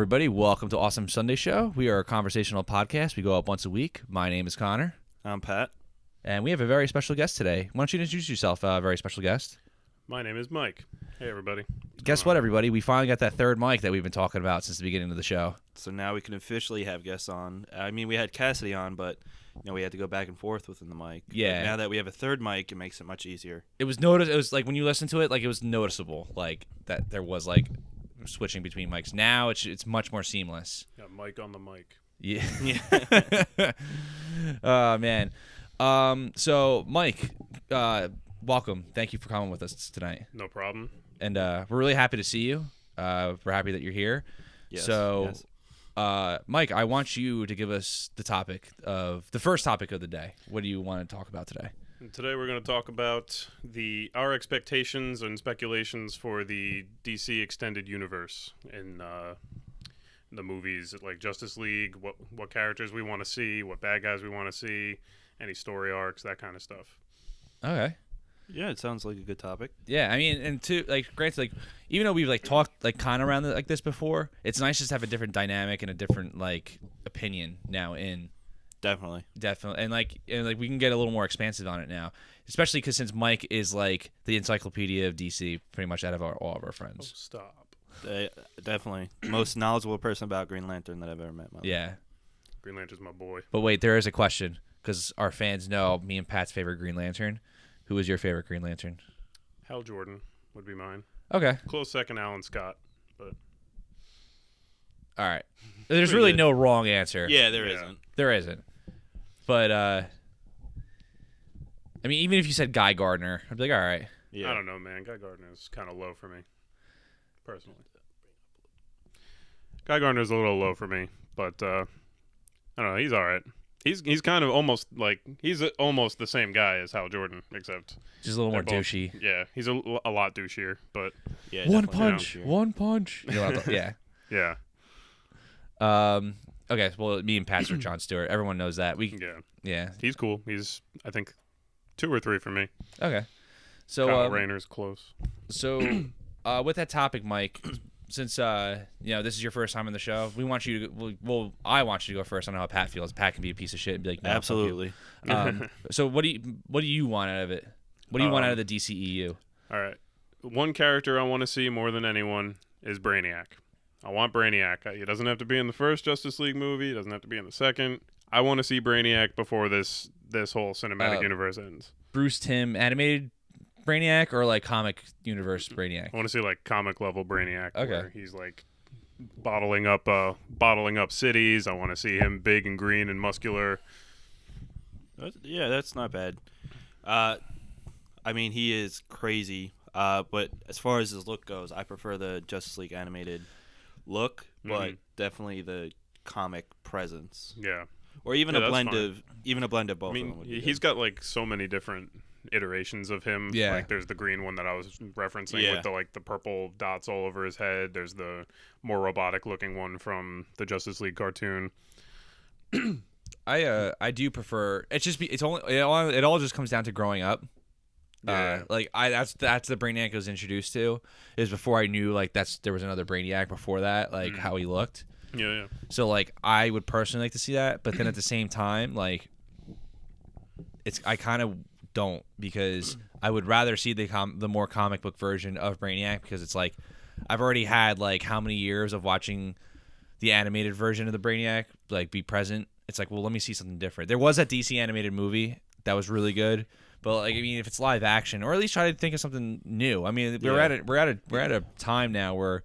everybody. Welcome to Awesome Sunday Show. We are a conversational podcast. We go up once a week. My name is Connor. I'm Pat. And we have a very special guest today. Why don't you introduce yourself, very special guest? My name is Mike. Hey, everybody. Guess what, everybody? We finally got that third mic that we've been talking about since the beginning of the show. So now we can officially have guests on. I mean, we had Cassidy on, but we had to go back and forth within the mic. Yeah. But now that we have a third mic, it makes it much easier. It was like when you listen to it, like it was noticeable, like that there was like switching between mics. Now it's much more seamless. Yeah, Mike on the mic. Yeah. Yeah. Oh man. So Mike, welcome. Thank you for coming with us tonight. No problem. And we're really happy to see you. We're happy that you're here. Yes, so, yes. Mike, I want you to give us the first topic of the day. What do you want to talk about today? And today we're going to talk about our expectations and speculations for the DC extended universe in the movies like Justice League, what characters we want to see, what bad guys we want to see, any story arcs, that kind of stuff. Okay. Yeah, it sounds like a good topic. Yeah, I mean, and granted, even though we've talked kind of around like this before, it's nice just to have a different dynamic and a different opinion now in. Definitely. And we can get a little more expansive on it now, especially because since Mike is the encyclopedia of DC, pretty much out of all of our friends. Oh, stop. Definitely. Most knowledgeable person about Green Lantern that I've ever met. Yeah. Green Lantern's my boy. But wait, there is a question because our fans know me and Pat's favorite Green Lantern. Who is your favorite Green Lantern? Hal Jordan would be mine. Okay. Close second, Alan Scott. But all right. There's really no wrong answer. Yeah, there isn't. There isn't. But I mean, even if you said Guy Gardner, I'd be like, all right. yeah. I don't know, man. Guy Gardner's kind of low for me, personally. Guy Gardner's a little low for me, but I don't know. He's all right. He's kind of almost he's almost the same guy as Hal Jordan, except just a little more douchey. Yeah, he's a lot douchier, but yeah, one punch. You know yeah. Yeah. Okay. Well, me and Pat's are Jon Stewart. Everyone knows that. Yeah. He's cool. He's I think 2 or 3 for me. Okay. So Kyle Rayner's close. So, with that topic, Mike. Since this is your first time on the show, we want you to. I want you to go first. I know how Pat feels. Pat can be a piece of shit and be like, no, absolutely. So what do you want out of it? What do you want out of the DCEU? All right, one character I want to see more than anyone is Brainiac. I want Brainiac. He doesn't have to be in the first Justice League movie. He doesn't have to be in the second. I want to see Brainiac before this whole cinematic universe ends. Bruce Timm animated Brainiac or comic universe Brainiac? I want to see comic level Brainiac. Okay. Where he's bottling up cities. I want to see him big and green and muscular. Yeah, that's not bad. I mean, he is crazy. But as far as his look goes, I prefer the Justice League animated look, but definitely the comic presence. Yeah. Or even a blend of both. I mean, of them he's got so many different iterations of him. Yeah. There's the green one that I was referencing with the purple dots all over his head. There's the more robotic looking one from the Justice League cartoon. I do prefer it all just comes down to growing up. Yeah. That's the Brainiac I was introduced to is before I knew there was another Brainiac before that, how he looked. Yeah. So I would personally like to see that, but then at the same time I kind of don't, because I would rather see the more comic book version of Brainiac, because it's I've already had how many years of watching the animated version of the Brainiac be present. It's well, let me see something different. There was that DC animated movie that was really good, but I mean, if it's live action, or at least try to think of something new. I mean, we're at a time now where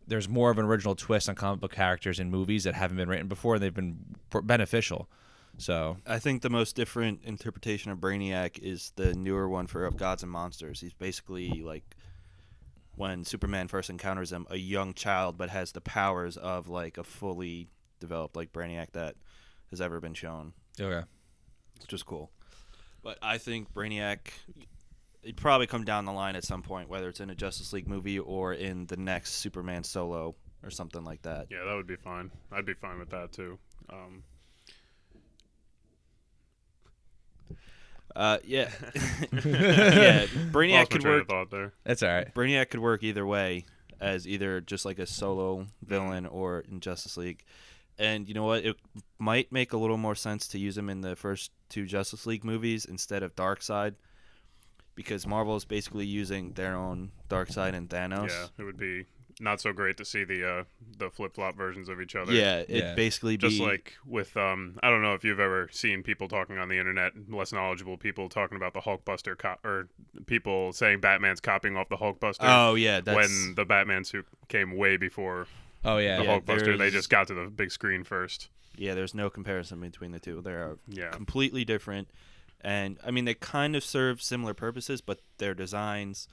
there's more of an original twist on comic book characters in movies that haven't been written before, and they've been beneficial. So I think the most different interpretation of Brainiac is the newer one for Gods and Monsters. He's basically when Superman first encounters him, a young child, but has the powers of a fully developed Brainiac that has ever been shown. Okay. Which is cool. But I think Brainiac, it'd probably come down the line at some point, whether it's in a Justice League movie or in the next Superman solo or something like that. Yeah, that would be fine. I'd be fine with that too. Yeah. Yeah. Brainiac could work. Thought there. That's all right. Brainiac could work either way. as either just like a solo villain or in Justice League. And you know what? It might make a little more sense to use him in the first 2 Justice League movies instead of Darkseid, because Marvel is basically using their own Darkseid and Thanos. Yeah, it would be not so great to see the flip-flop versions of each other. Yeah, it basically be just like with I don't know if you've ever seen people talking on the internet, less knowledgeable people talking about the Hulkbuster or people saying Batman's copying off the Hulkbuster. Oh yeah, when the Batman suit came way before Oh yeah, the Hulkbuster, they just got to the big screen first. Yeah, there's no comparison between the two. They are Yeah. completely different, and I mean they kind of serve similar purposes, but their designs.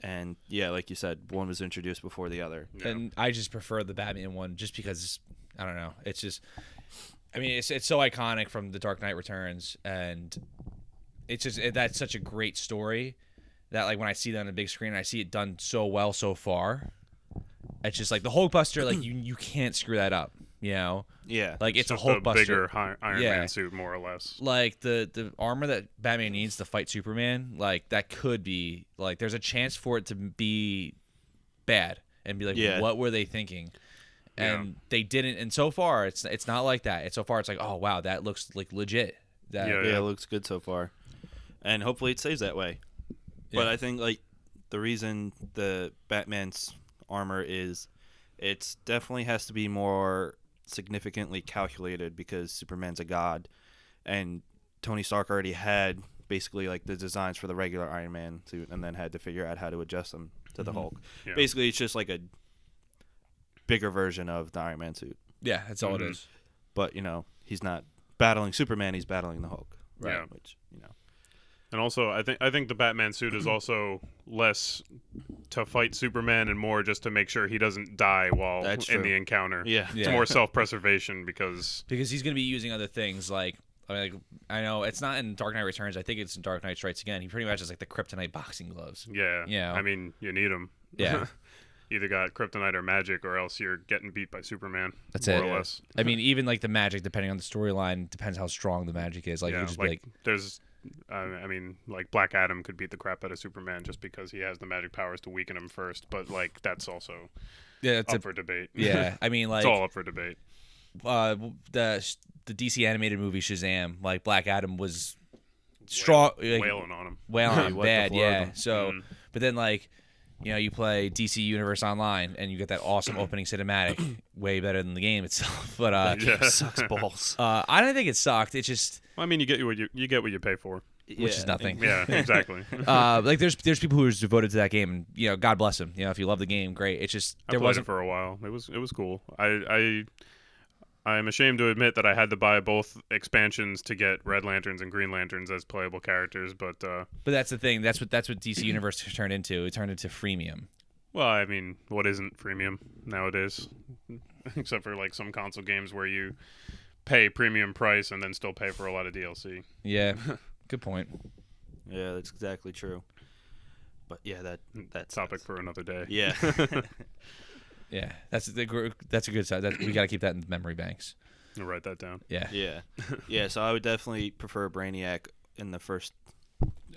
And yeah, like you said, one was introduced before the other. Yeah. and I just prefer the Batman one just because I don't know. It's just, I mean, it's so iconic from The Dark Knight Returns, and it's just that's such a great story that like when I see that on the big screen, and I see it done so well so far. It's just like the Hulkbuster, like you can't screw that up, you know. Yeah, Like it's a just Hulkbuster. bigger Iron Yeah. Man suit, more or less. Like the armor that Batman needs to fight Superman, like that could be like there's a chance for it to be bad and be like, what were they thinking? And they didn't. And so far, it's not like that. It's so far, it's like, oh wow, that looks like legit. That it looks good so far, and hopefully it stays that way. But I think like the reason the Batman's armor is, it's definitely has to be more significantly calculated because Superman's a god, and Tony Stark already had basically like the designs for the regular Iron Man suit, and then had to figure out how to adjust them to the Hulk. Yeah. Basically, it's just like a bigger version of the Iron Man suit. Yeah, that's all it is. But you know, he's not battling Superman; he's battling the Hulk. Right. Yeah. Which And also, I think the Batman suit is also less to fight Superman and more just to make sure he doesn't die while That's in true. the encounter. Yeah. It's more self-preservation because he's gonna be using other things like. I mean, like, I know it's not in Dark Knight Returns. I think it's in Dark Knight Strikes Again. He pretty much has like the kryptonite boxing gloves. yeah, Yeah. I mean, you need them. Yeah. Either got kryptonite or magic, or else you're getting beat by Superman. That's more it. or less. I mean, even like the magic, depending on the storyline, depends how strong the magic is. Like, you Yeah, could just like, be like, there's. I mean, like Black Adam could beat the crap out of Superman just because he has the magic powers to weaken him first. But like that's also yeah, it's up for debate. yeah. I mean, like it's all up for debate. The DC animated movie Shazam, like Black Adam was strong, Wailing on him. wailing on him Wiped the bad, floor of yeah. him. So, but then like, you know, you play DC Universe Online and you get that awesome opening cinematic, way better than the game itself. But sucks balls. I don't think it sucked. It just, Well, I mean, you get what you pay for. which is nothing. Yeah, exactly. Like there's people who are devoted to that game, and you know, God bless them. You know, if you love the game, great. It's just I there played wasn't it for a while. It was cool. I'm ashamed to admit that I had to buy both expansions to get Red Lanterns and Green Lanterns as playable characters, but But that's the thing. That's what DC Universe turned into. It turned into freemium. well, I mean, what isn't freemium nowadays? Except for like some console games where you pay premium price and then still pay for a lot of DLC. Yeah, good point. Yeah, that's exactly true. But yeah, that's Topic for another day. Yeah. Yeah, that's a good side. We got to keep that in memory banks. I'll write that down. Yeah. Yeah. So I would definitely prefer Brainiac in the first,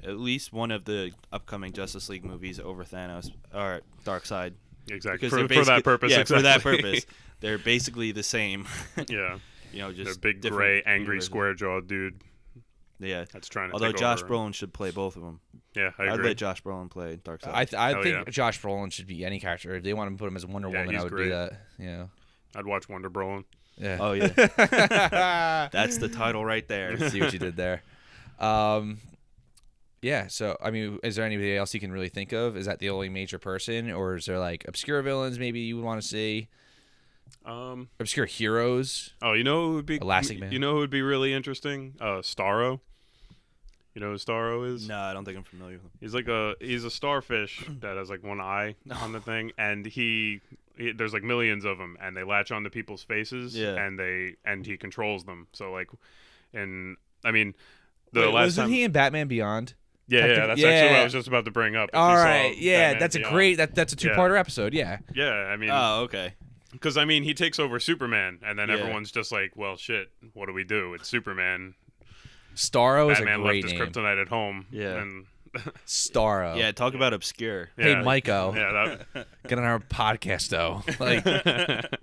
at least one of the upcoming Justice League movies over Thanos or Darkseid. Exactly. Because For that purpose. Yeah, exactly. for that purpose, they're basically the same. Yeah. You know, just They're big, different gray, angry, universes. square-jawed dude Yeah. that's trying to Although take Josh over. Brolin should play both of them. Yeah, I I'd agree. let Josh Brolin play Darkseid. I Hell think yeah. Josh Brolin should be any character. If they want to put him as Wonder Yeah, Woman, he's I would great. do that. You know. I'd watch Wonder Brolin. Yeah. Oh yeah. That's the title right there. See what you did there. Yeah. So I mean, is there anybody else you can really think of? Is that the only major person, or is there like obscure villains maybe you would want to see? Obscure heroes. Oh, you know who would be Elastic Man. You know who would be really interesting? Starro. You know who Starro is? No, I don't think I'm familiar with him. He's a starfish that has like one eye on the thing, and there's like millions of them, and they latch onto people's faces, Yeah. and he controls them. So like, and I mean, the last wasn't time he in Batman Beyond? yeah, that's actually what I was just about to bring up. If All you saw right. Yeah, Batman that's a Beyond. great. That's a two-parter episode. Yeah. Yeah, I mean, Oh, okay. because I mean, he takes over Superman, and then Yeah. everyone's just like, well, shit, what do we do? It's Superman. Starro is a Batman great left his name. kryptonite at home. Yeah. And Starro. Yeah, talk about obscure. Hey, Yeah. Maiko. Yeah, Get on our podcast, though. Like, that.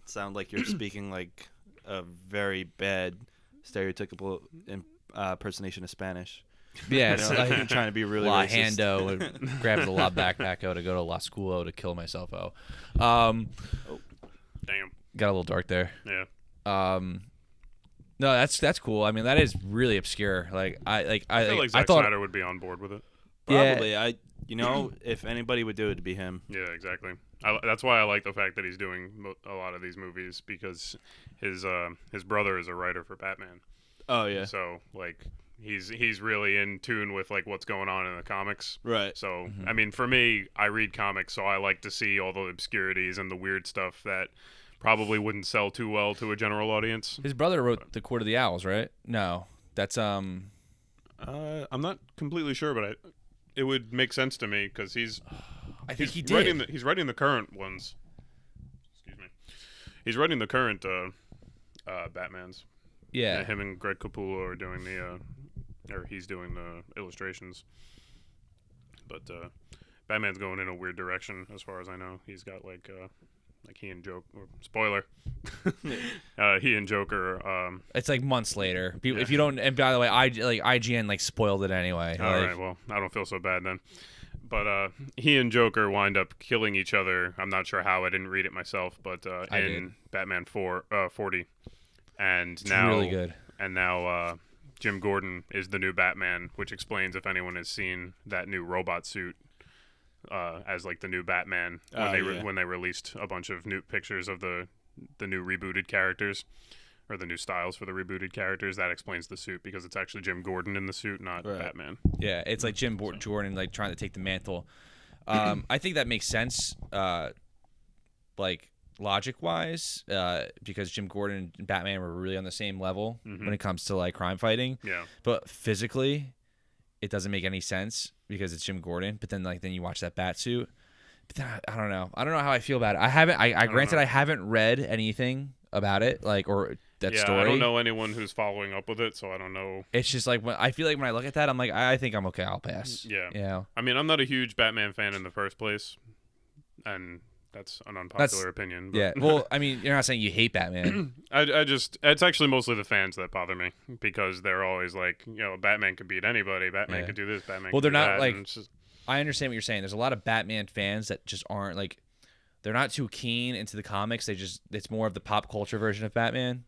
Sound like you're speaking like a very bad stereotypical impersonation of Spanish. yeah, You it's know, like trying to be really La racist. Hando grabs the La Backpacko to go to La Schoolo to kill myself. Damn. Got a little dark there. Yeah. No, that's cool. I mean, that is really obscure. Like I feel like I Zack thought, Snyder would be on board with it. Probably. If anybody would do it, it'd be him. Yeah, exactly. That's why I like the fact that he's doing a lot of these movies, because his brother is a writer for Batman. Oh yeah. So like he's really in tune with like what's going on in the comics. Right. So I mean, for me, I read comics, so I like to see all the obscurities and the weird stuff that probably wouldn't sell too well to a general audience. his brother wrote The Court of the Owls, right? No, that's I'm not completely sure, but it would make sense to me because I think he writing did. he's writing the current ones. Excuse me. He's writing the current Batmans. Yeah. Him and Greg Capullo are doing he's doing the illustrations. But Batman's going in a weird direction, as far as I know. He's got like he and Joker. Spoiler. He and Joker. It's like months later. If you don't, and by the way, IGN like spoiled it anyway. All right. Well, I don't feel so bad then. But he and Joker wind up killing each other. I'm not sure how. I didn't read it myself, but I in did. Batman 40, and It's now really good. And now Jim Gordon is the new Batman, which explains if anyone has seen that new robot suit as like the new Batman when they released a bunch of new pictures of the new rebooted characters, or the new styles for the rebooted characters. That explains the suit, because it's actually Jim Gordon in the suit, not Batman. Yeah, it's like Jordan like trying to take the mantle. I think that makes sense, like logic-wise, because Jim Gordon and Batman were really on the same level when it comes to like crime fighting. Yeah. But physically, it doesn't make any sense because it's Jim Gordon. But then then you watch that bat suit. But then I don't know. I don't know how I feel about it. I haven't. I haven't read anything about it, or that story. I don't know anyone who's following up with it, so I don't know. It's just like I feel like when I look at that, I'm like, I think I'm okay. I'll pass. Yeah. You know? I mean, I'm not a huge Batman fan in the first place, and that's an unpopular opinion. But Yeah. Well, I mean, you're not saying you hate Batman. it's actually mostly the fans that bother me, because they're always like, Batman could beat anybody. Batman could do this. Batman. Well, could they're do not that, like. and it's just, I understand what you're saying. There's a lot of Batman fans that just aren't like. They're not too keen into the comics. It's more of the pop culture version of Batman.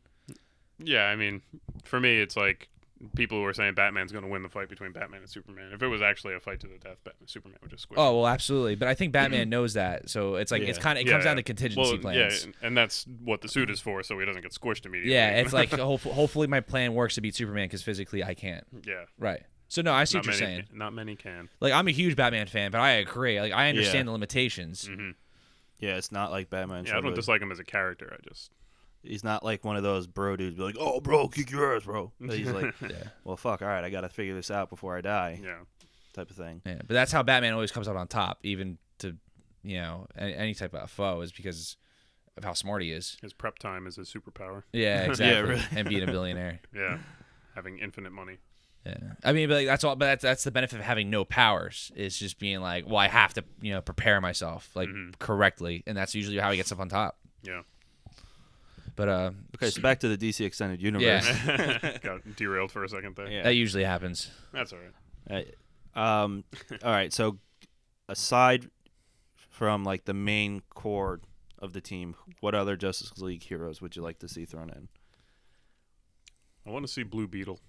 yeah. I mean, for me, it's like people who are saying Batman's going to win the fight between Batman and Superman. If it was actually a fight to the death, Superman would just squish him. Oh well, absolutely. But I think Batman knows that, so it's like it comes down to contingency plans. Yeah, and that's what the suit is for, so he doesn't get squished immediately. Yeah, it's like hopefully my plan works to beat Superman because physically I can't. Yeah. Right. So no, I see what you're saying. Not many can. Like I'm a huge Batman fan, but I agree. Like I understand the limitations. Mm-hmm. Yeah, it's not like Batman. Yeah, I don't dislike him as a character. He's not like one of those bro dudes. Be like, oh, bro, kick your ass, bro. But he's like, Yeah. well, fuck. All right, I got to figure this out before I die. Yeah. Type of thing. Yeah, but that's how Batman always comes out on top, even to any type of foe, is because of how smart he is. His prep time is his superpower. Yeah, exactly. Yeah, really. And being a billionaire. Yeah. Having infinite money. Yeah, I mean, but like, that's all. But that's the benefit of having no powers, is just being like, well, I have to, prepare myself correctly, and that's usually how he gets up on top. Yeah. But Okay, so back to the DC Extended Universe. Yeah. Got derailed for a second there. Yeah. that usually happens. That's all right. All right. So, aside from like the main core of the team, what other Justice League heroes would you like to see thrown in? I want to see Blue Beetle.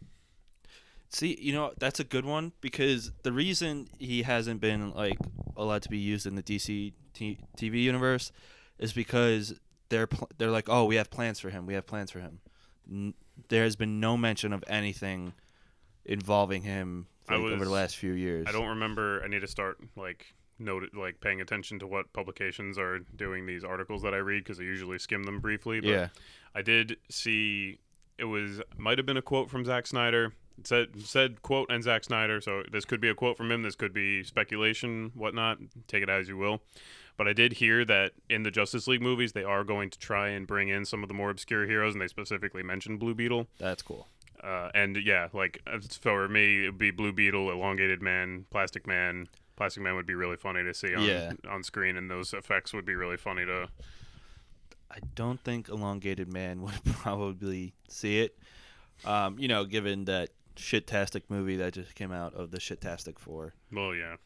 See, that's a good one, because the reason he hasn't been like allowed to be used in the DC TV universe is because they're like, oh, we have plans for him. We have plans for him. There has been no mention of anything involving him over the last few years. I don't remember. I need to start paying attention to what publications are doing these articles that I read, because I usually skim them briefly. But Yeah. I did see might have been a quote from Zack Snyder. It said quote and Zack Snyder, so this could be a quote from him. This could be speculation, whatnot. Take it as you will. But I did hear that in the Justice League movies, they are going to try and bring in some of the more obscure heroes, and they specifically mentioned Blue Beetle. That's cool. And yeah, like for me, it would be Blue Beetle, Elongated Man, Plastic Man. Plastic Man would be really funny to see on screen, and those effects would be really funny to. I don't think Elongated Man would probably see it. Given that shit-tastic movie that just came out of the Shit-tastic 4. Well, yeah.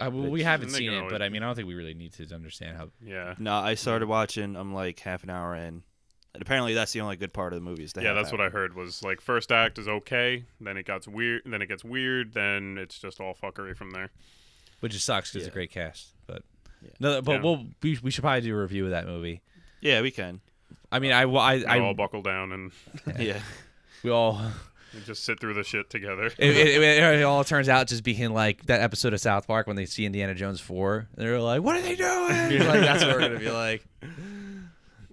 We haven't they seen can it, always- but I mean, I don't think we really need to understand how. Yeah. No, I started watching. I'm like half an hour in, and apparently that's the only good part of the movie. Is the Yeah, half that's what hour. I heard. Was like first act is okay, then it gets weird, then it's just all fuckery from there. Which just sucks because Yeah. it's a great cast. But Yeah. no, but Yeah. we should probably do a review of that movie. Yeah, we can. I mean, I all buckle down and Yeah. we all. just sit through the shit together. It all turns out just being like that episode of South Park when they see Indiana Jones 4. They're like, "What are they doing?" Like, that's what we're gonna be like.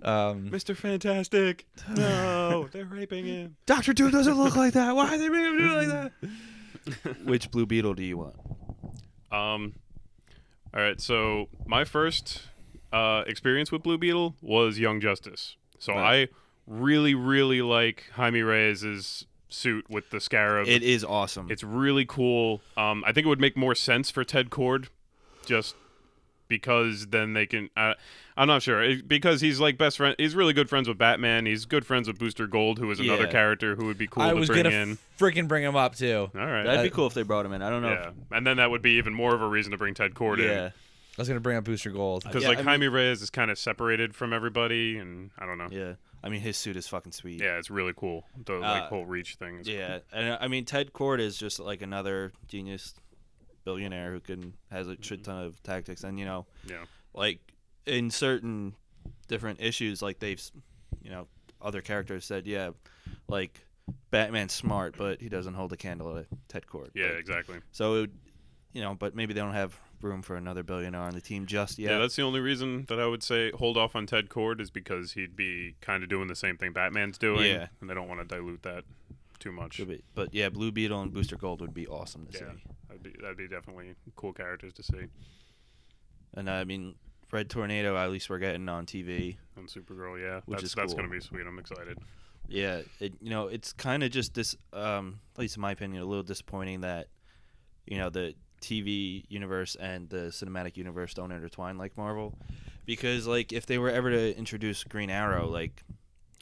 Mr. Fantastic, no, they're raping him. Dr. Doom doesn't look like that. Why are they making him do like that? Which Blue Beetle do you want? All right. So my first experience with Blue Beetle was Young Justice. So Right. I really, really like Jaime Reyes' suit with the scarab. It is awesome. It's really cool. I think it would make more sense for Ted Kord, just because then they can. I'm not sure because he's like best friend. He's really good friends with Batman. He's good friends with Booster Gold, who is another Yeah. character who would be cool I to was bring gonna in. freaking bring him up too. All right. That'd be cool if they brought him in. I don't know. Yeah, and then that would be even more of a reason to bring Ted Kord in. Yeah. I was gonna bring up Booster Gold. Because Yeah, Jaime Reyes is kind of separated from everybody, and I don't know. Yeah. I mean, his suit is fucking sweet. Yeah, it's really cool. The whole reach thing. Is Yeah, and I mean Ted Kord is just like another genius billionaire who has a shit ton of tactics, and Yeah. like in certain different issues, like other characters said, yeah, like Batman's smart, but he doesn't hold a candle to Ted Kord. Yeah, Like, exactly. so it would, but maybe they don't have room for another billionaire on the team just yet. Yeah, that's the only reason that I would say hold off on Ted Kord is because he'd be kind of doing the same thing Batman's doing, Yeah. and they don't want to dilute that too much. Could be. But yeah, Blue Beetle and Booster Gold would be awesome to Yeah, see. that'd be definitely cool characters to see. And I mean, Red Tornado, at least we're getting on TV. And Supergirl, yeah, Which is that's cool. gonna be sweet. I'm excited. Yeah, it's kind of just this, at least in my opinion, a little disappointing that, the TV universe and the cinematic universe don't intertwine like Marvel, because like if they were ever to introduce Green Arrow, like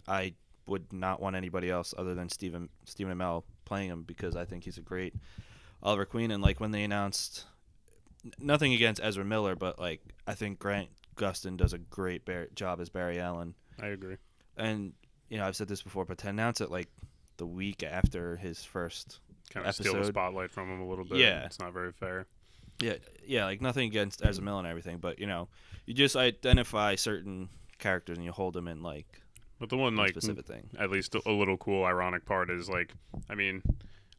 I would not want anybody else other than Stephen Amell playing him, because I think he's a great Oliver Queen. And like when they announced, nothing against Ezra Miller, but like I think Grant Gustin does a great job as Barry Allen. I agree. And I've said this before, but to announce it like the week after his first Kind of steal the episode. spotlight from him a little bit. Yeah. It's not very fair. yeah, like nothing against Ezra Miller and everything, but you just identify certain characters and you hold them in like But the one a like specific thing. at least a little cool ironic part is like, I mean,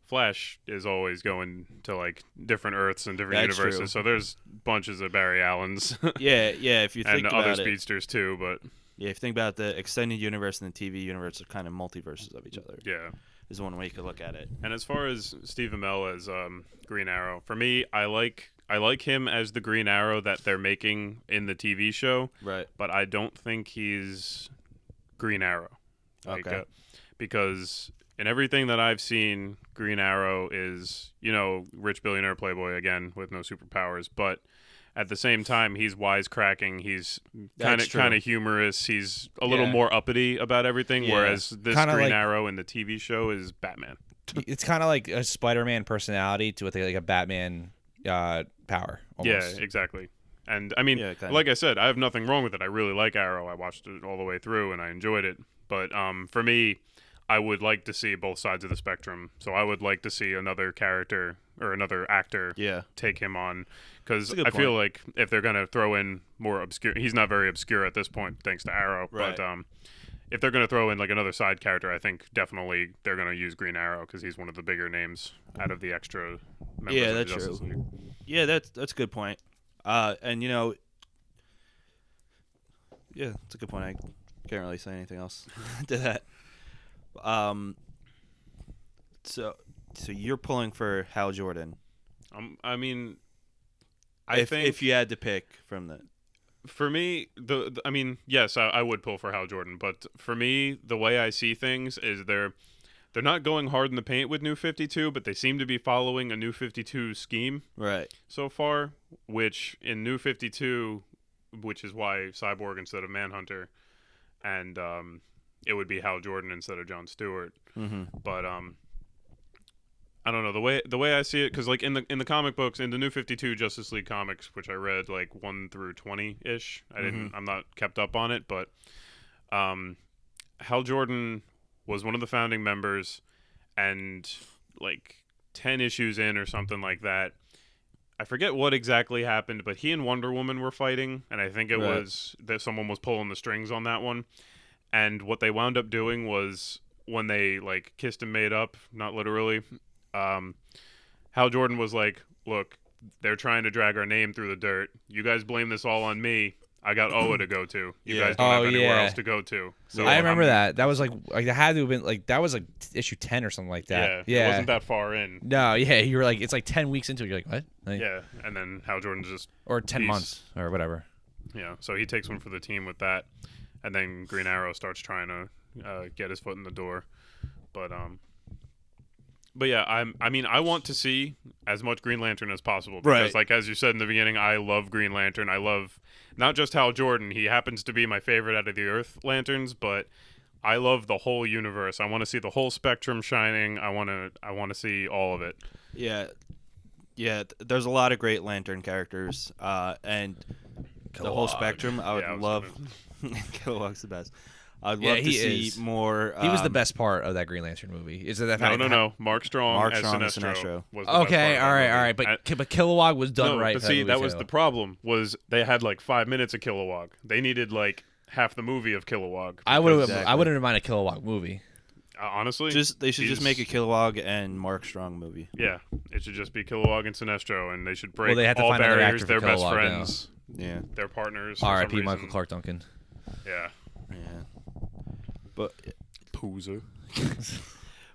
Flash is always going to like different Earths and different That's universes, true. so there's bunches of Barry Allens Yeah, if you think and about other it, speedsters too. But yeah, if you think about the extended universe and the TV universe are kind of multiverses of each other. yeah. Is one way you could look at it. And as far as Steve Amell as Green Arrow, for me, I like him as the Green Arrow that they're making in the TV show, Right. but I don't think he's Green Arrow. Okay. Because in everything that I've seen, Green Arrow is, rich billionaire playboy again with no superpowers, but at the same time, he's wisecracking. He's That's true. kind of humorous. He's a little Yeah. more uppity about everything, Yeah. whereas this Kinda Green like- Arrow in the TV show is Batman. It's kind of like a Spider-Man personality to with like a Batman power. Almost. Yeah, exactly. And I mean, Yeah, kinda. like I said, I have nothing wrong with it. I really like Arrow. I watched it all the way through and I enjoyed it. But for me, I would like to see both sides of the spectrum. So I would like to see another character or another actor Yeah. take him on, because That's a good I feel point. like if they're gonna throw in more obscure, he's not very obscure at this point thanks to Arrow. Right. But if they're gonna throw in like another side character, I think definitely they're gonna use Green Arrow because he's one of the bigger names out of the extra members Yeah, of that's the Justice true. League. Yeah, that's a good point. And yeah, it's a good point. I can't really say anything else to that. So you're pulling for Hal Jordan. I mean, I think if you had to pick from the for me, I mean, yes, I would pull for Hal Jordan, but for me, the way I see things is they're they're not going hard in the paint with New 52, but they seem to be following a New 52 scheme Right. so far, which in New 52, which is why Cyborg instead of Manhunter, and it would be Hal Jordan instead of Jon Stewart. Mm-hmm. But I don't know the way I see it, because like in the comic books, in the New 52 Justice League comics, which I read like 1 through 20 ish. I'm not kept up on it, but Hal Jordan was one of the founding members, and like 10 issues in or something like that, I forget what exactly happened, but he and Wonder Woman were fighting, and I think it was that someone was pulling the strings on that one. And what they wound up doing was, when they like kissed and made up, not literally, Hal Jordan was like, "Look, they're trying to drag our name through the dirt. You guys blame this all on me. I got Oa to go to. You guys don't have anywhere else to go to." So I remember that. That was like it had to have been like that was like issue 10 or something like that. Yeah, it wasn't that far in. No, yeah, you were like, it's like 10 weeks into it. You're like, what? Like, Yeah, and then Hal Jordan just or 10 months or whatever. Yeah, so he takes one for the team with that, and then Green Arrow starts trying to get his foot in the door, but yeah, I mean, I want to see as much Green Lantern as possible because, like as you said in the beginning, I love Green Lantern. I love not just Hal Jordan; he happens to be my favorite out of the Earth Lanterns, but I love the whole universe. I want to see the whole spectrum shining. I want to see all of it. Yeah. There's a lot of great Lantern characters, and the whole spectrum. I would love. Kilowog's the best. I'd love to see more. He was the best part of that Green Lantern movie. Is it that? No. Mark Strong as Sinestro was the best part all right. But Kilowog was done right. But see, that was the problem. Was they had like 5 minutes of Kilowog. They needed like half the movie of Kilowog. I wouldn't mind a Kilowog movie. Honestly, they should just make a Kilowog and Mark Strong movie. Yeah, it should just be Kilowog and Sinestro, and they should break they have to all find another barriers. actor for They're best Kilowog friends. now. Yeah, they're partners. R.I.P. Michael Clark Duncan. Yeah. But Poozer.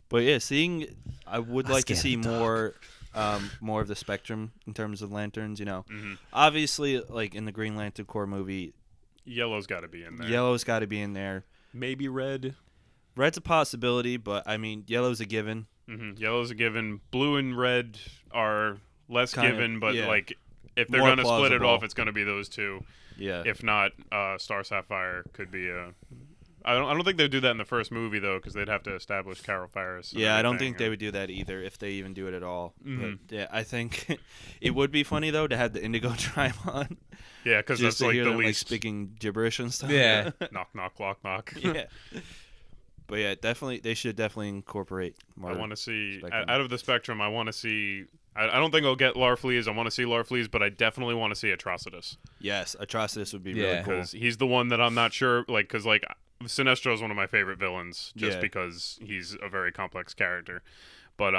But yeah, I would like to see more of the spectrum in terms of lanterns. You know, obviously, like in the Green Lantern Corps movie, Yellow's got to be in there. Yellow's got to be in there. Maybe red. Red's a possibility, but I mean, yellow's a given. Yellow's a given. Blue and red are less given, but like if they're More going to split it plausible. off, it's going to be those two. Yeah. If not, Star Sapphire could be a. I don't think they'd do that in the first movie though, because they'd have to establish Carol Ferris. Yeah, I don't think they would do that either, if they even do it at all. But yeah, I think it would be funny though to have the Indigo Tribe on. Yeah, because that's like the them, least like, speaking gibberish and stuff. Yeah. knock knock knock knock. Yeah. But yeah, they should definitely incorporate more. I want to see spectrum. out of the spectrum. I want to see. I don't think I'll get Larfleeze. I want to see Larfleeze, but I definitely want to see Atrocitus. Yes, Atrocitus would be really cool. Because he's the one that I'm not sure. Like, because like Sinestro is one of my favorite villains, just Yeah. because he's a very complex character. But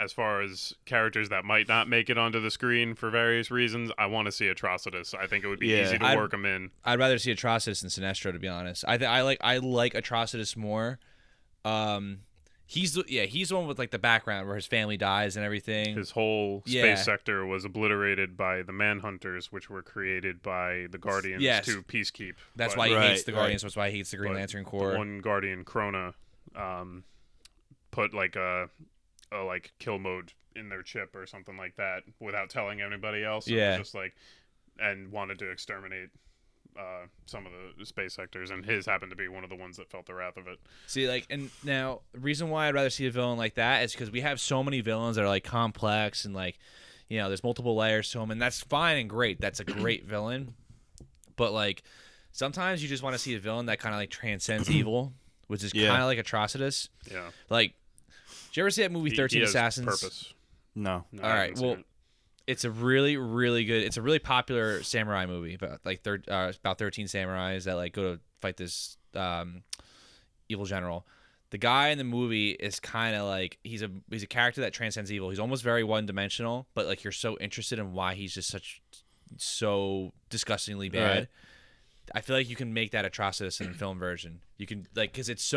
as far as characters that might not make it onto the screen for various reasons, I want to see Atrocitus. I think it would be easy to work him in. I'd rather see Atrocitus than Sinestro, to be honest. I like Atrocitus more. He's the one with like the background where his family dies and everything. His whole space sector was obliterated by the Manhunters, which were created by the Guardians to peacekeep. That's why he hates the Guardians. That's why he hates the Green Lantern Corps. The one Guardian, Krona, put like a like kill mode in their chip or something like that without telling anybody else. It was just like, and wanted to exterminate some of the space sectors, and his happened to be one of the ones that felt the wrath of it. See, like, and now the reason why I'd rather see a villain like that is because we have so many villains that are like complex and like, you know, there's multiple layers to them, and that's fine and great. That's a great villain, but like sometimes you just want to see a villain that kind of like transcends evil, which is kind of like Atrocitus. Yeah. Like, did you ever see that movie 13 Assassins? Purpose. No. All right. Well, it's a really, really good. It's a really popular samurai movie about like about 13 samurais that like go to fight this evil general. The guy in the movie is kind of like he's a character that transcends evil. He's almost very one-dimensional, but like you're so interested in why he's just so disgustingly bad. Right. I feel like you can make that Atrocitus in the film version. You can like because it's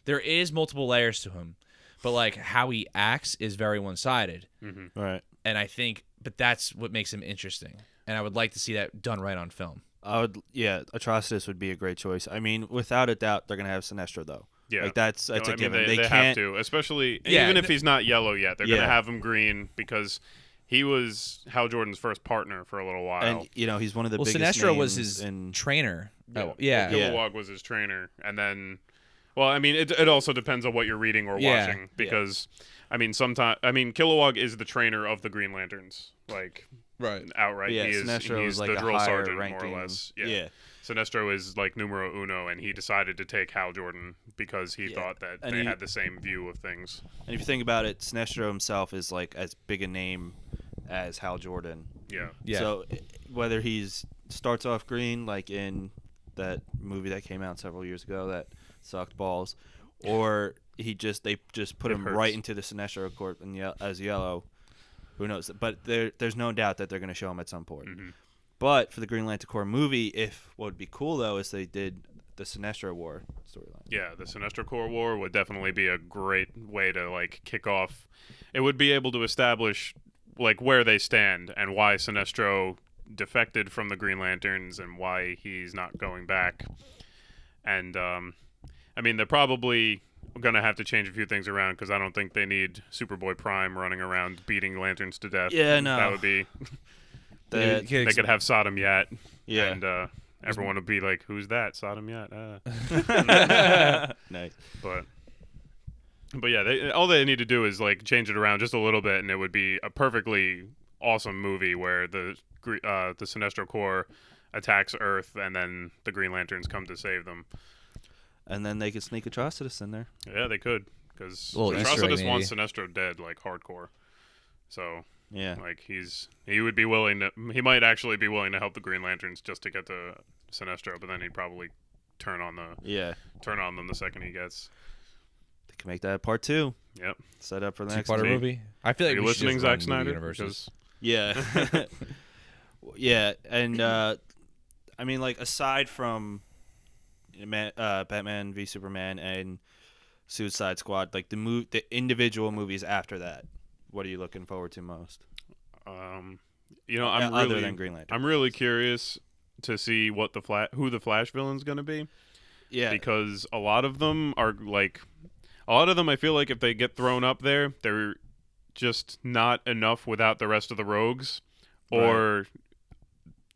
there is multiple layers to him. But like how he acts is very one-sided, Right. and I think, but that's what makes him interesting. And I would like to see that done right on film. Atrocitus would be a great choice. I mean, without a doubt, they're gonna have Sinestro though. Yeah, Like that's No, a I mean, given. they can't. have to, especially Yeah, even if he's not yellow yet. They're Yeah. gonna have him green because he was Hal Jordan's first partner for a little while. And he's one of the Well, biggest Sinestro names was his in. trainer. Oh, Yeah. yeah. Kilowog was his trainer, and then, well, I mean, it also depends on what you're reading or Yeah. watching because, I mean, Kilowog is the trainer of the Green Lanterns, like Right. outright. Yeah, he's Sinestro is like the a drill higher sergeant, ranking, more or less. Yeah. Sinestro is like numero uno, and he decided to take Hal Jordan because he Yeah. thought that And they he- had the same view of things. And if you think about it, Sinestro himself is like as big a name as Hal Jordan. Yeah. Yeah. So whether he's starts off green like in that movie that came out several years ago that sucked balls, or they just put It him hurts. right into the Sinestro Corp as yellow. Who knows? But there's no doubt that they're going to show him at some point. Mhm. But for the Green Lantern Corps movie, what would be cool though is they did the Sinestro War storyline. Yeah, the Sinestro Corps War would definitely be a great way to like kick off. It would be able to establish like where they stand and why Sinestro defected from the Green Lanterns and why he's not going back. And I mean, they're probably gonna have to change a few things around because I don't think they need Superboy Prime running around beating lanterns to death. Yeah, no. That would be. The- They could have Sodom Yet. Yeah. And everyone would be like, "Who's that? Sodom Yet?" Nice. But yeah, all they need to do is like change it around just a little bit, and it would be a perfectly awesome movie where the Sinestro Corps attacks Earth, and then the Green Lanterns come to save them. And then they could sneak Atrocitus in there. Yeah, they could, because Little Easter egg, Atrocitus wants maybe. Sinestro dead, like hardcore. So Yeah. like he would be willing to. He might actually be willing to help the Green Lanterns just to get to Sinestro, but then he'd probably turn on them the second he gets. They can make that part 2. Yep. Set up for the next Two-parter movie. movie. I feel like Are you we should listening, just run Zack movie Snyder? universes. Yeah. Yeah, and I mean, like, aside from Batman v Superman and Suicide Squad, like the individual movies after that, what are you looking forward to most? I'm other really than Green Lantern. I'm really curious to see what who the Flash villain's going to be. Yeah. Because a lot of them I feel like if they get thrown up there, they're just not enough without the rest of the rogues. Or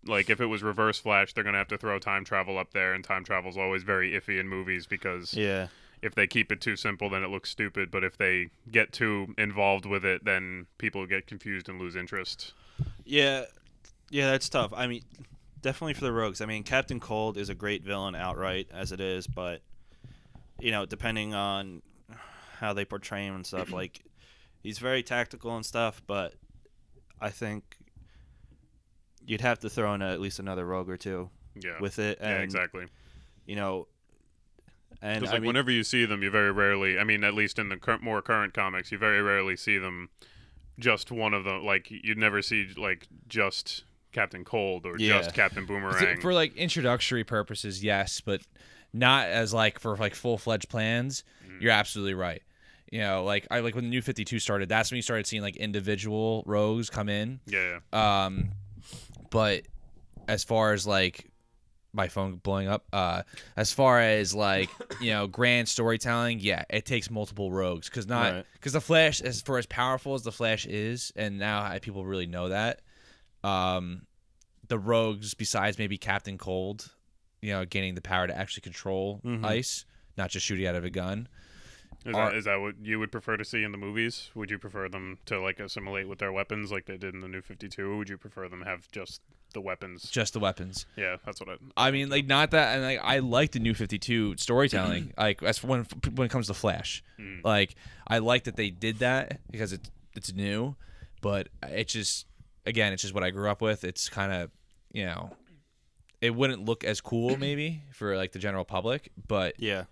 like if it was Reverse Flash, they're going to have to throw time travel up there, and time travel's always very iffy in movies because if they keep it too simple, then it looks stupid, but if they get too involved with it, then people get confused and lose interest. Yeah, that's tough. I mean, definitely for the rogues. I mean, Captain Cold is a great villain outright as it is, but depending on how they portray him and stuff, like he's very tactical and stuff, but I think you'd have to throw in at least another rogue or two with it. And, Yeah, exactly. And Because whenever you see them, you very rarely, I mean, at least in the more current comics, you very rarely see them just one of them. Like, you'd never see, like, just Captain Cold or just Captain Boomerang. For like introductory purposes, yes, but not as like for like full-fledged plans. You're absolutely right. Like I like when the New 52 started, that's when you started seeing like individual rogues come in. Yeah. But as far as like my phone blowing up, as far as like grand storytelling, yeah, it takes multiple rogues because the Flash, as powerful as the Flash is, and now people really know that, the rogues besides maybe Captain Cold, gaining the power to actually control ice, not just shooting out of a gun. Is that what you would prefer to see in the movies? Would you prefer them to like assimilate with their weapons like they did in the New 52? Or would you prefer them have just the weapons? Just the weapons. Yeah, that's what I mean, like not that, and like I like the New 52 storytelling. Like as when it comes to Flash, like I like that they did that because it's new, but it's just what I grew up with. It's kind of it wouldn't look as cool maybe for like the general public, but yeah.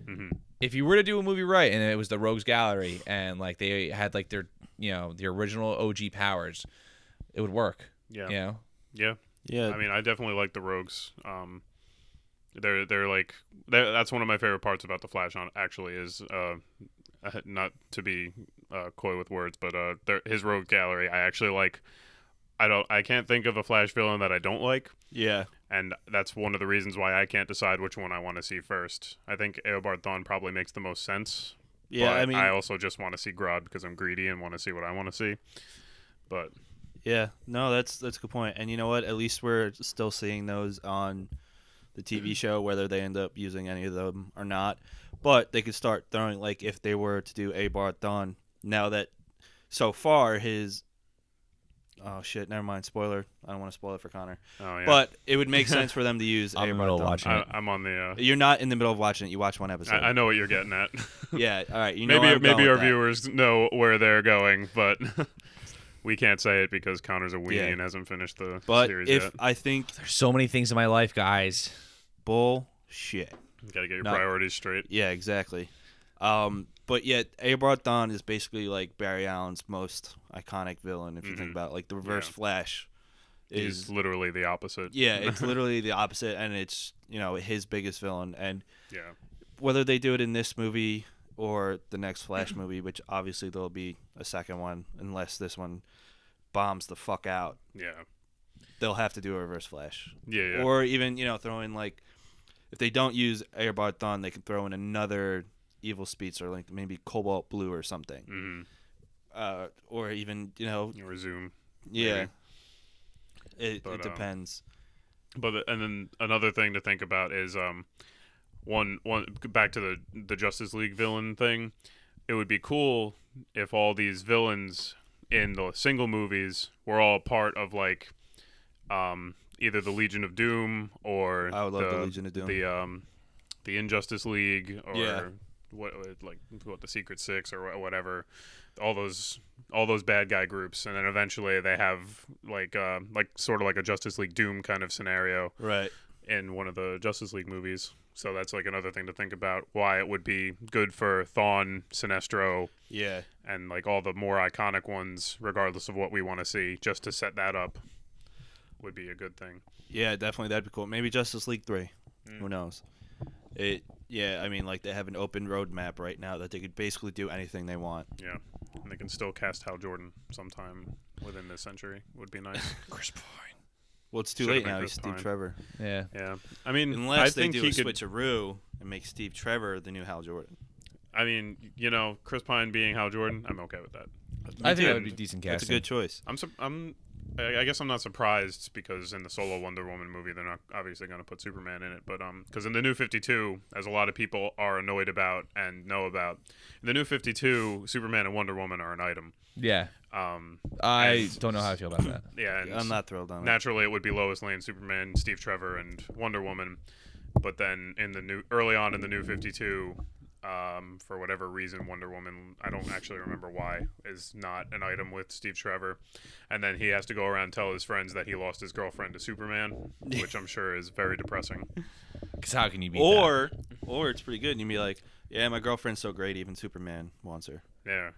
If you were to do a movie right and it was the Rogues Gallery and like they had like their the original OG powers, it would work. Yeah. Yeah. I mean, I definitely like the Rogues. That's one of my favorite parts about the Flash. Actually, is not to be coy with words, but his Rogue Gallery. I actually like. I can't think of a Flash villain that I don't like. Yeah. And that's one of the reasons why I can't decide which one I want to see first. I think Eobard Thawne probably makes the most sense. Yeah, but I mean, I also just want to see Grodd because I'm greedy and want to see what I want to see. But yeah, no, that's a good point. And you know what? At least we're still seeing those on the TV show, whether they end up using any of them or not. But they could start throwing, like, if they were to do Eobard Thawne, now that so far his oh shit, never mind, spoiler. I don't want to spoil it for Connor. oh yeah, But it would make sense for them to use I'm in the Eobard middle of Thawne. watching it. I'm on the. You're not in the middle of watching it. You watch one episode. I know what you're getting at. Yeah, all right. You know maybe where I'm going our with that. viewers know where they're going, but we can't say it because Connor's a weenie Yeah. and hasn't finished the But series if yet. I think There's so many things in my life, guys. bullshit. You gotta get your not- priorities straight. Yeah, exactly. But yet Eobard Thawne is basically like Barry Allen's most iconic villain. If you think Mhm. about it. Like the Reverse Yeah. Flash He's is literally the opposite. yeah, it's literally the opposite, and it's his biggest villain. And Yeah. whether they do it in this movie or the next Flash movie, which obviously there'll be a second one unless this one bombs the fuck out, Yeah. they'll have to do a Reverse Flash. Yeah. Or even throw in, like, if they don't use Eobard Thawne, they can throw in another evil speedster, like maybe Cobalt Blue or something. Mm-hmm. Or even You resume. yeah, maybe. it But, depends. And then another thing to think about is one back to the Justice League villain thing. It would be cool if all these villains in the single movies were all part of like either the Legion of Doom or I would love the Legion of Doom. the Injustice League or Yeah. what the Secret Six or whatever. All those bad guy groups, and then eventually they have like sort of like a Justice League Doom kind of scenario Right. in one of the Justice League movies. So that's like another thing to think about. Why it would be good for Thawne, Sinestro, Yeah. and like all the more iconic ones, regardless of what we want to see, just to set that up would be a good thing. Yeah, definitely that'd be cool. Maybe Justice League 3. Who knows? Yeah, I mean, like, they have an open roadmap right now that they could basically do anything they want. Yeah, and they can still cast Hal Jordan sometime within this century. Would be nice. Chris Pine. Well, it's too Should've late been now. Chris He's Steve Pine. Trevor. Yeah. Yeah, I mean, Unless I they think do he a could. switcheroo and make Steve Trevor the new Hal Jordan. I mean, Chris Pine being Hal Jordan, I'm okay with that. I think too. that would be decent casting. That's a good choice. I guess I'm not surprised because in the solo Wonder Woman movie, they're not obviously going to put Superman in it. But because in the New 52, as a lot of people are annoyed about and know about, in the New 52, Superman and Wonder Woman are an item. Yeah. I And- don't know how I feel about that. Yeah, and I'm not thrilled on it. naturally it would be Lois Lane, Superman, Steve Trevor, and Wonder Woman. But then early on in the New 52, for whatever reason, Wonder Woman, I don't actually remember why, is not an item with Steve Trevor. And then he has to go around and tell his friends that he lost his girlfriend to Superman, which I'm sure is very depressing. Because how can you beat Or it's pretty good. And you'd be like, yeah, my girlfriend's so great, even Superman wants her. Yeah.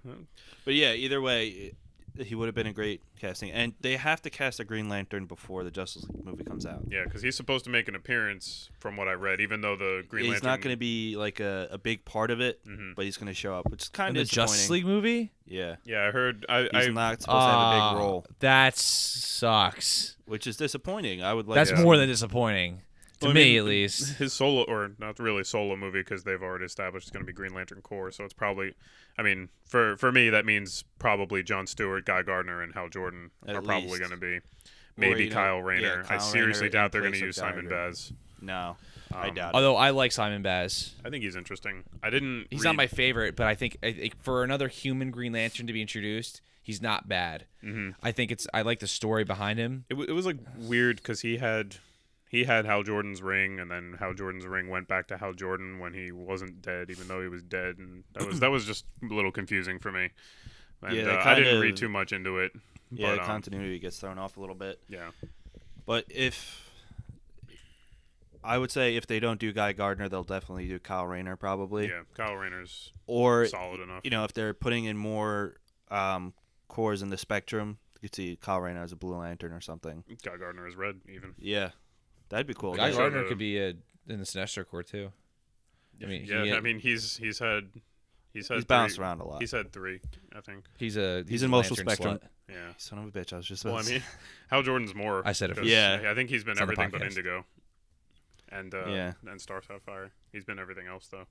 But yeah, either way, he would have been a great casting. And they have to cast a Green Lantern before the Justice League movie comes out. Yeah, because he's supposed to make an appearance, from what I read, even though the Green He's Lantern... not going to be like a big part of it, Mhm. but he's going to show up, which is kind that? of The Justice League movie? Yeah. Yeah, I heard... He's not supposed to have a big role, That sucks. which is disappointing. I would like That's to- more than disappointing. To Well, I me, mean, at least. His solo, or not really solo movie, because they've already established it's going to be Green Lantern Corps, so it's probably, I mean, for me, that means probably Jon Stewart, Guy Gardner, and Hal Jordan At are probably least. going to be. Maybe Kyle Rayner. I Kyle seriously Rayner doubt in they're going to place of use Guy Simon Gardner. Baz. No, I doubt it. Although I like Simon Baz. I think he's interesting. I didn't. He's read, not my favorite, but I think for another human Green Lantern to be introduced, he's not bad. Mhm. I like the story behind him. It was like weird because he had Hal Jordan's ring, and then Hal Jordan's ring went back to Hal Jordan when he wasn't dead, even though he was dead, and that was just a little confusing for me. And Yeah, they I didn't kinda- read too much into it. Yeah, but, the continuity gets thrown off a little bit. yeah. But I would say if they don't do Guy Gardner, they'll definitely do Kyle Rayner probably. Yeah, Kyle Rayner's Or solid enough. if they're putting in more cores in the Spectrum, you could see Kyle Rayner as a Blue Lantern or something. Guy Gardner is red, even. Yeah, that'd be cool. Guy Yeah. Gardner the- could be in the Sinestro Corps too. I mean, Yeah, I mean he's had He's bounced around a lot. He's had 3, I think. He's an a emotional lantern spectrum. slut. Yeah. Son of a bitch! I was just. Well, I mean, Hal Jordan's more. I said it. 'cause Yeah. I think he's been It's on the everything but podcast. Indigo. And Star Sapphire. He's been everything else though.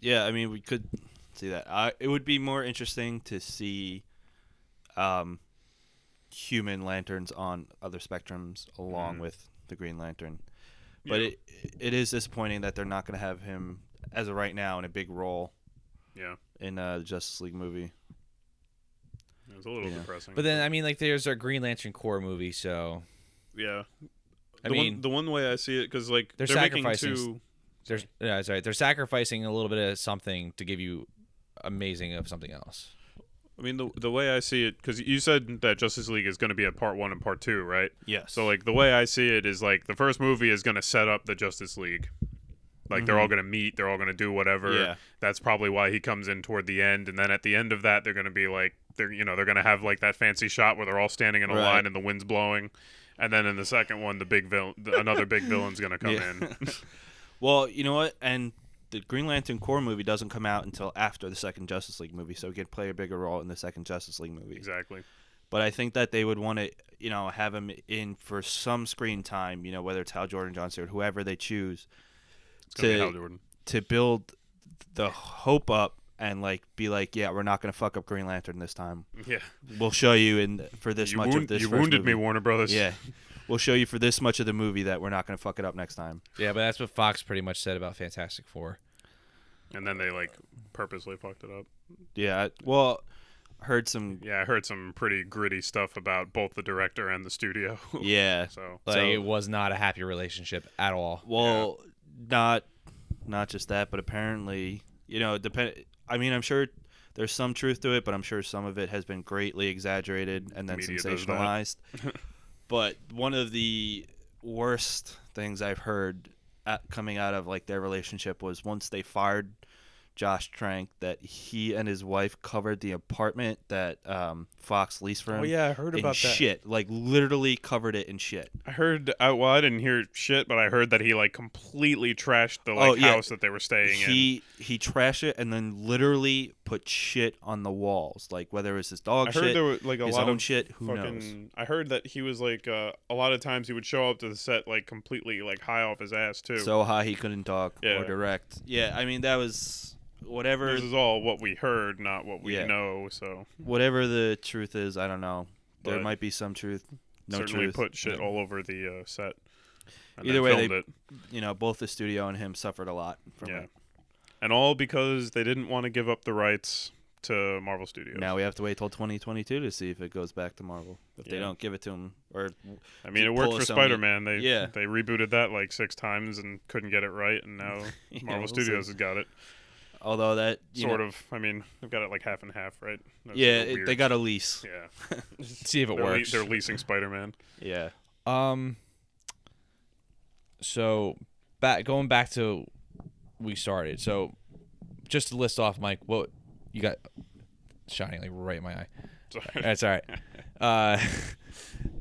Yeah, I mean, we could see that. It would be more interesting to see human lanterns on other spectrums along with the Green Lantern. But Yeah. it is disappointing that they're not going to have him, as of right now, in a big role Yeah. in the Justice League movie. It's a little Yeah. depressing. But then I mean, like, there's our Green Lantern Corps movie, so yeah. I mean, the one way I see it, because like they're making sacrificing 2. they're sacrificing a little bit of something to give you amazing of something else. I mean, the way I see it, because you said that Justice League is going to be a part 1 and part 2, right? Yes. So like the way I see it is like the first movie is going to set up the Justice League. Like they're all going to meet, they're all going to do whatever. Yeah. That's probably why he comes in toward the end, and then at the end of that, they're going to be like they're going to have like that fancy shot where they're all standing in a line and the wind's blowing, and then in the second one, the big villain, another big villain's going to come in. Well, you know what? And the Green Lantern Corps movie doesn't come out until after the second Justice League movie, so he could play a bigger role in the second Justice League movie. Exactly. But I think that they would want to, have him in for some screen time, whether it's Hal Jordan, John Stewart, whoever they choose, It's going to be Hal Jordan. to build the hope up and be like, yeah, we're not going to fuck up Green Lantern this time. Yeah. We'll show you for this much of this You first wounded movie. me, Warner Brothers. Yeah. We'll show you for this much of the movie that we're not going to fuck it up next time. Yeah, but that's what Fox pretty much said about Fantastic Four. And then they like purposely fucked it up. Yeah. Well, heard some. Yeah, I heard some pretty gritty stuff about both the director and the studio. Yeah. So Like, it was not a happy relationship at all. Well, not just that, but apparently, I mean, I'm sure there's some truth to it, but I'm sure some of it has been greatly exaggerated and then Media does that. sensationalized. But one of the worst things I've heard coming out of their relationship was once they fired Josh Trank, that he and his wife covered the apartment that Fox leased for him. Oh yeah, I heard in about that. shit, literally covered it in shit. I heard. Well, I didn't hear shit, but I heard that he completely trashed the house that they were staying in. He trashed it and then literally put shit on the walls, whether it was his dog I shit, heard there was a his lot own of shit. Who fucking. knows? I heard that he was a lot of times he would show up to the set completely high off his ass too. So high he couldn't talk Yeah. or direct. Yeah, I mean that was whatever. This is all what we heard, not what we Yeah. know. So Whatever the truth is, I don't know. There But might be some truth. No certainly truth. put shit all over the set. And Either then way, filmed it. both the studio and him suffered a lot from Yeah. it. And all because they didn't want to give up the rights to Marvel Studios. Now we have to wait till 2022 to see if it goes back to Marvel. If they Yeah. don't give it to him, or I mean, it pull worked a for Sony. Spider-Man. They Yeah. they rebooted that 6 times and couldn't get it right, and now Yeah, Marvel we'll Studios see. has got it. although that Sort of. I mean, they've got it half and half, right? That's yeah, weird. they got a lease. Yeah. See if it They're works. they're leasing Spider-Man. Yeah. So going back to we started. So just to list off, Mike, what you got shining right in my eye. Sorry. That's all right.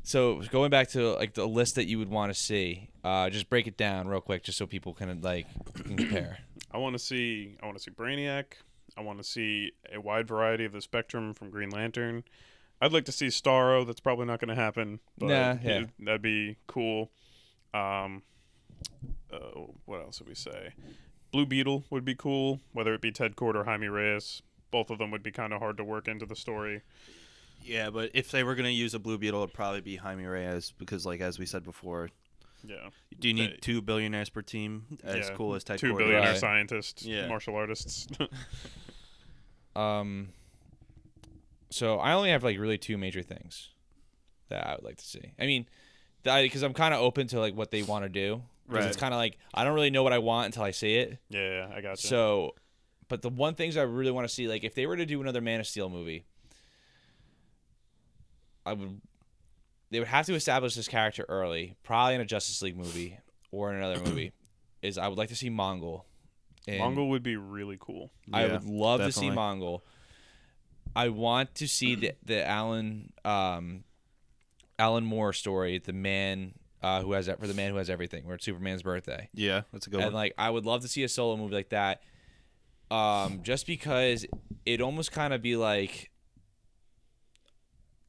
So going back to the list that you would want to see, just break it down real quick, just so people can can compare. I want to see Brainiac. I want to see a wide variety of the spectrum from Green Lantern. I'd like to see Starro. That's probably not going to happen. But Nah, yeah. That'd be cool. What else would we say? Blue Beetle would be cool, whether it be Ted Kord or Jaime Reyes. Both of them would be kind of hard to work into the story. Yeah, but if they were gonna use a Blue Beetle, it'd probably be Jaime Reyes because, as we said before, Yeah. do you need 2 billionaires per team? As Yeah, cool as Ted 2 Kord. billionaire Right. scientists, Yeah. martial artists. So I only have really 2 major things that I would like to see. I mean, because I'm kind of open to what they want to do. Because it's kind of I don't really know what I want until I see it. Yeah, I got you. So, but the one things I really want to see, if they were to do another Man of Steel movie, they would have to establish this character early, probably in a Justice League movie or in another movie. I would like to see Mongol. Mongol would be really cool. I Yeah, would love to see definitely. Mongol. I want to see the Alan Moore story, the man who has everything, where it's Superman's birthday. Yeah, that's a good And one. I would love to see a solo movie like that. Just because it almost kind of be like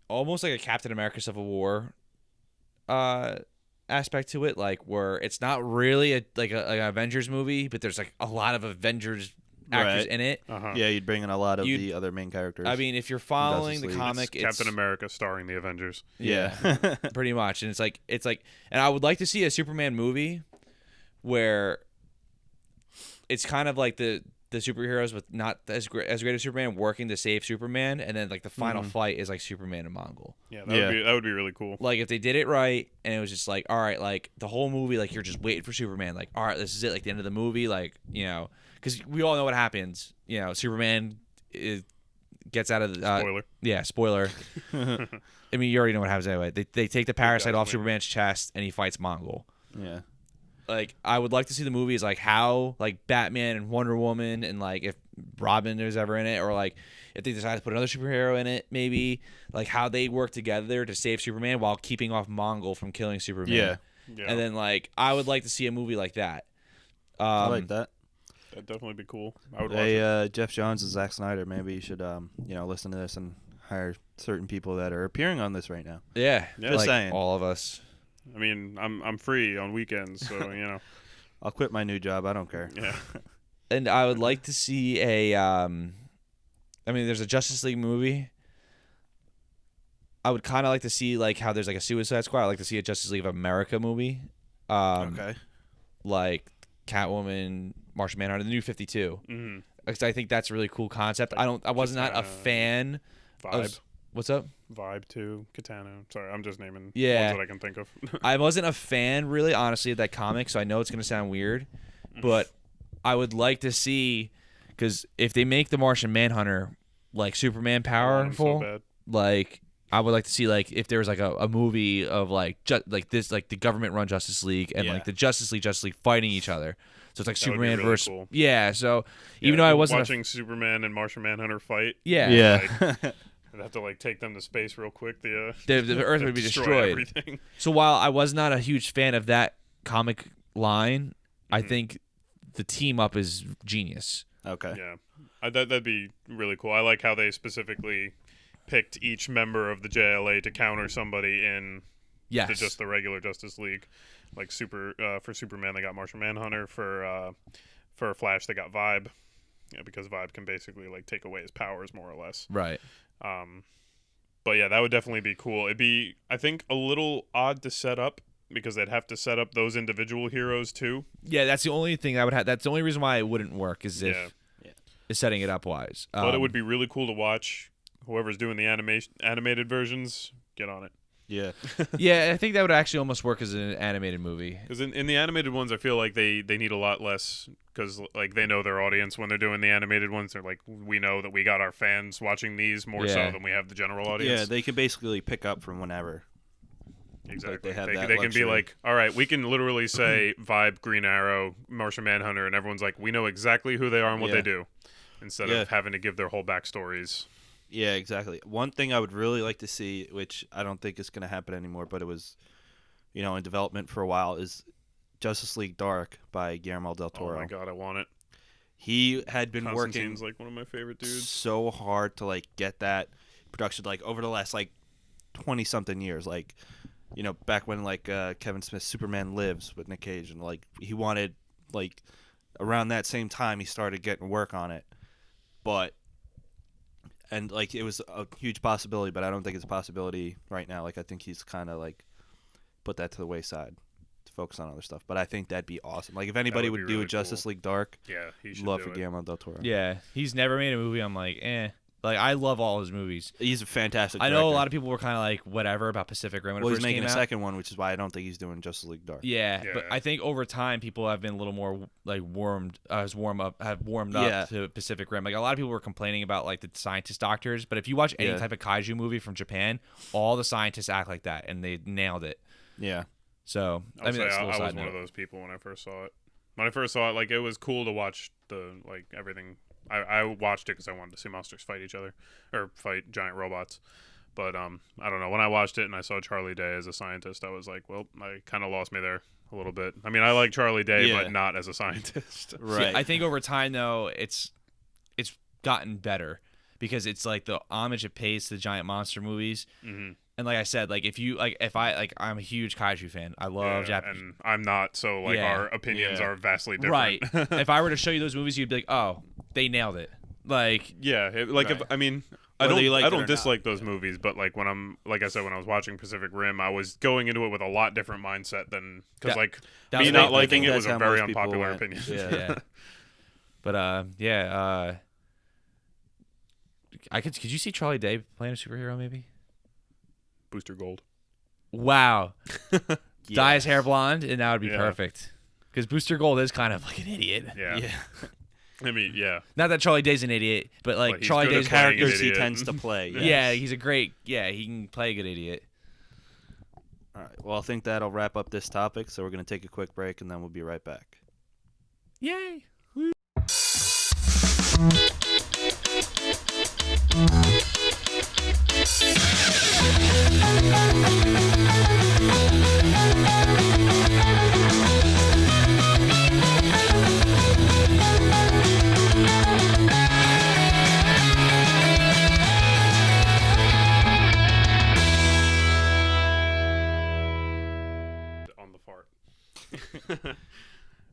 almost like a Captain America Civil War aspect to it, like where it's not really like an Avengers movie, but there's like a lot of Avengers actors in it. Yeah, you'd bring in a lot of the other main characters. I mean, if you're following the League. comic, it's Captain America starring the Avengers. Yeah, pretty much. And it's like, and I would like to see a Superman movie where it's kind of like the superheroes with not as great as Superman working to save Superman, and then like the final fight is like Superman and Mongol. Yeah, that would be really cool. Like if they did it right, and it was just like, all right, like the whole movie, like you're just waiting for Superman. Like, all right, this is it. Like the end of the movie, like because we all know what happens. Superman gets out of the Spoiler. Yeah, spoiler. I mean, you already know what happens anyway. They take the parasite off Superman's chest, and he fights Mongol. Yeah. Like I would like to see the movies like how like Batman and Wonder Woman and like if Robin is ever in it, or like if they decide to put another superhero in it, maybe like how they work together to save Superman while keeping off Mongol from killing Superman. Yeah. And then like I would like to see a movie like that. I like that. That'd definitely be cool. I would watch it. Jeff Johns and Zack Snyder. Maybe you should listen to this and hire certain people that are appearing on this right now. Yeah. Yeah. Just like saying. all of us. I mean, I'm free on weekends, so I'll quit my new job. I don't care. Yeah. And I would like to see a I mean, there's a Justice League movie. I would kind of like to see like how there's like a Suicide Squad. I'd like to see a Justice League of America movie. Okay. Like Catwoman, Martian Manhunter, the New 52. Mm-hmm. Because I think that's a really cool concept. Like I was not a fan Vibe. What's up? Vibe 2, Katana. Sorry, I'm just naming ones Yeah. that I can think of. I wasn't a fan, really, honestly, of that comic, so I know it's going to sound weird. But I would like to see, because if they make the Martian Manhunter, like, Superman powerful, So like, I would like to see, like, if there was, like, a movie of, like, this, like, the government-run Justice League and, like, the Justice League fighting each other. So it's like That would be Superman really versus... cool. Yeah, so even though I wasn't... watching Superman and Martian Manhunter fight. Yeah. I'd have to like take them to space real quick. The Earth would be destroy destroyed. Everything. So while I was not a huge fan of that comic line, I think the team up is genius. Okay. Yeah, that'd be really cool. I like how they specifically picked each member of the JLA to counter somebody in just the regular Justice League. Like for Superman, they got Martian Manhunter. For Flash, they got Vibe. Yeah, because Vibe can basically like take away his powers more or less. Right. But yeah, that would definitely be cool. It'd be, I think, a little odd to set up because they'd have to set up those individual heroes too. Yeah, that's the only thing I would have. That's the only reason why it wouldn't work is if is setting it up wise. But it would be really cool to watch. Whoever's doing the animated versions, get on it. Yeah. Yeah, I think that would actually almost work as an animated movie. Because in the animated ones, I feel like they need a lot less because like they know their audience when they're doing the animated ones. They're like, we know that we got our fans watching these more so than we have the general audience. Yeah, they can basically pick up from whenever. Exactly. Like they can be like, all right, we can literally say Vibe, Green Arrow, Martian Manhunter, and everyone's like, we know exactly who they are and what they do, instead of having to give their whole backstories. Yeah, exactly. One thing I would really like to see, which I don't think is going to happen anymore, but it was, in development for a while, is Justice League Dark by Guillermo del Toro. Oh my god, I want it. He had been Constantine's working like one of my favorite dudes. so hard to like get that production like over the last like 20 something years, like back when like Kevin Smith's Superman Lives with Nick Cage, and like he wanted like around that same time he started getting work on it, and like it was a huge possibility, but I don't think it's a possibility right now. Like I think he's kind of like put that to the wayside to focus on other stuff. But I think that'd be awesome. Like if anybody would do really a Justice cool. League Dark, Yeah, he should love do for it. Guillermo del Toro. Yeah, he's never made a movie. I'm like, Like I love all his movies. He's a fantastic. I director. know a lot of people were kind of like whatever about Pacific Rim when it Well, first he's making came a out. second one, which is why I don't think he's doing Justice League Dark. Yeah, Yeah. but I think over time people have been a little more like warmed up to Pacific Rim. Like a lot of people were complaining about like the scientist doctors, but if you watch any type of kaiju movie from Japan, all the scientists act like that, and they nailed it. Yeah. So I that's a little was side one note. of those people when I first saw it. When I first saw it, like it was cool to watch the like everything. I watched it because I wanted to see monsters fight each other or fight giant robots. But I don't know. When I watched it and I saw Charlie Day as a scientist, I was like, well, I kind of lost me there a little bit. I mean, I like Charlie Day, but not as a scientist. Right. See, I think over time though, it's gotten better because it's like the homage it pays to the giant monster movies. Mm-hmm. And like I said, like I'm a huge kaiju fan. I love Japanese. And I'm not, so like Yeah. our opinions Yeah. are vastly different. Right. If I were to show you those movies, you'd be like, oh, they nailed it. Like, Yeah, Right. if I mean, Whether you like I it or don't dislike not. those movies, but like when I said when I was watching Pacific Rim, I was going into it with a lot different mindset than because that me was- not I liking think it that's was a how very most people unpopular went. opinion. Yeah. yeah. But could you see Charlie Day playing a superhero maybe? Booster Gold. Wow. Dye his hair blonde and that would be Yeah. perfect. Because Booster Gold is kind of like an idiot. Yeah. Yeah. I mean, yeah. Not that Charlie Day's an idiot, but like But he's Charlie good at Day's playing an Characters he idiot. tends to play. Yeah, yes. he's a great. Yeah, he can play a good idiot. All right. Well, I think that'll wrap up this topic. So we're going to take a quick break, and then we'll be right back. Yay! On the fart.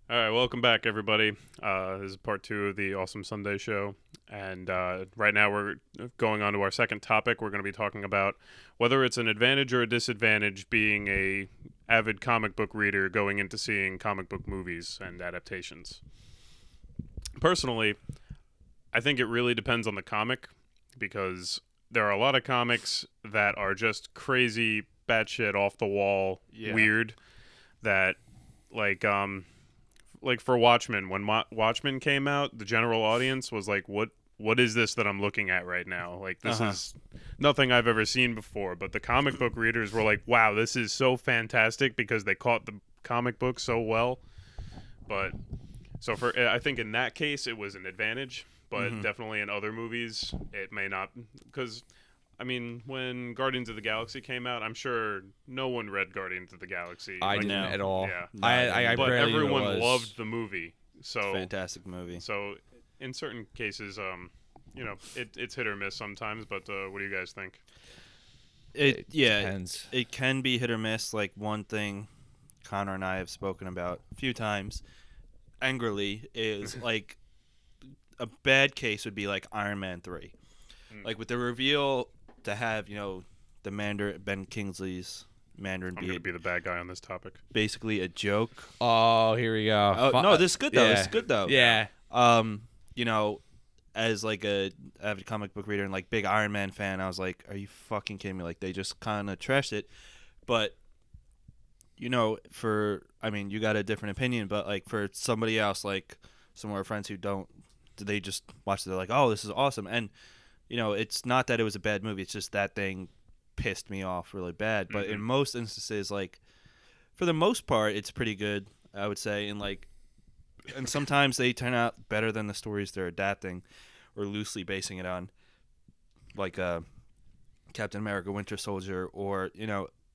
All right, welcome back, everybody. This is part 2 of the Awesome Sunday Show, and right now we're going on to our second topic. We're going to be talking about whether it's an advantage or a disadvantage being a avid comic book reader going into seeing comic book movies and adaptations. Personally, I think it really depends on the comic because there are a lot of comics that are just crazy, batshit, off the wall, Yeah. weird. That like for Watchmen, when Watchmen came out, the general audience was like, what is this that I'm looking at right now? Like, this is nothing I've ever seen before. But the comic book readers were like, wow, this is so fantastic because they caught the comic book so well. But so I think in that case it was an advantage, but definitely in other movies it may not, because I mean, when Guardians of the Galaxy came out, I'm sure no one read Guardians of the Galaxy. I Like, didn't at all. Yeah. No, I but barely knew what it everyone was. loved the movie. So Fantastic movie. So in certain cases, it's hit or miss sometimes. But what do you guys think? It Depends. it can be hit or miss. Like one thing Connor and I have spoken about a few times angrily is like a bad case would be like Iron Man 3. Like with the reveal to have, the Mandarin, Ben Kingsley's Mandarin I'm going be to be the bad guy on this topic. basically a joke. Oh, here we go. Oh, no, this is good though. Yeah. This is good though. Yeah. As like a avid comic book reader and like big Iron Man fan, I was like, are you fucking kidding me? Like they just kind of trashed it. But you got a different opinion, but like for somebody else, like some of our friends who don't, they just watch it, they're like, oh, this is awesome. And it's not that it was a bad movie, it's just that thing pissed me off really bad. But in most instances, like for the most part, it's pretty good, I would say. And sometimes they turn out better than the stories they're adapting or loosely basing it on, like Captain America Winter Soldier, or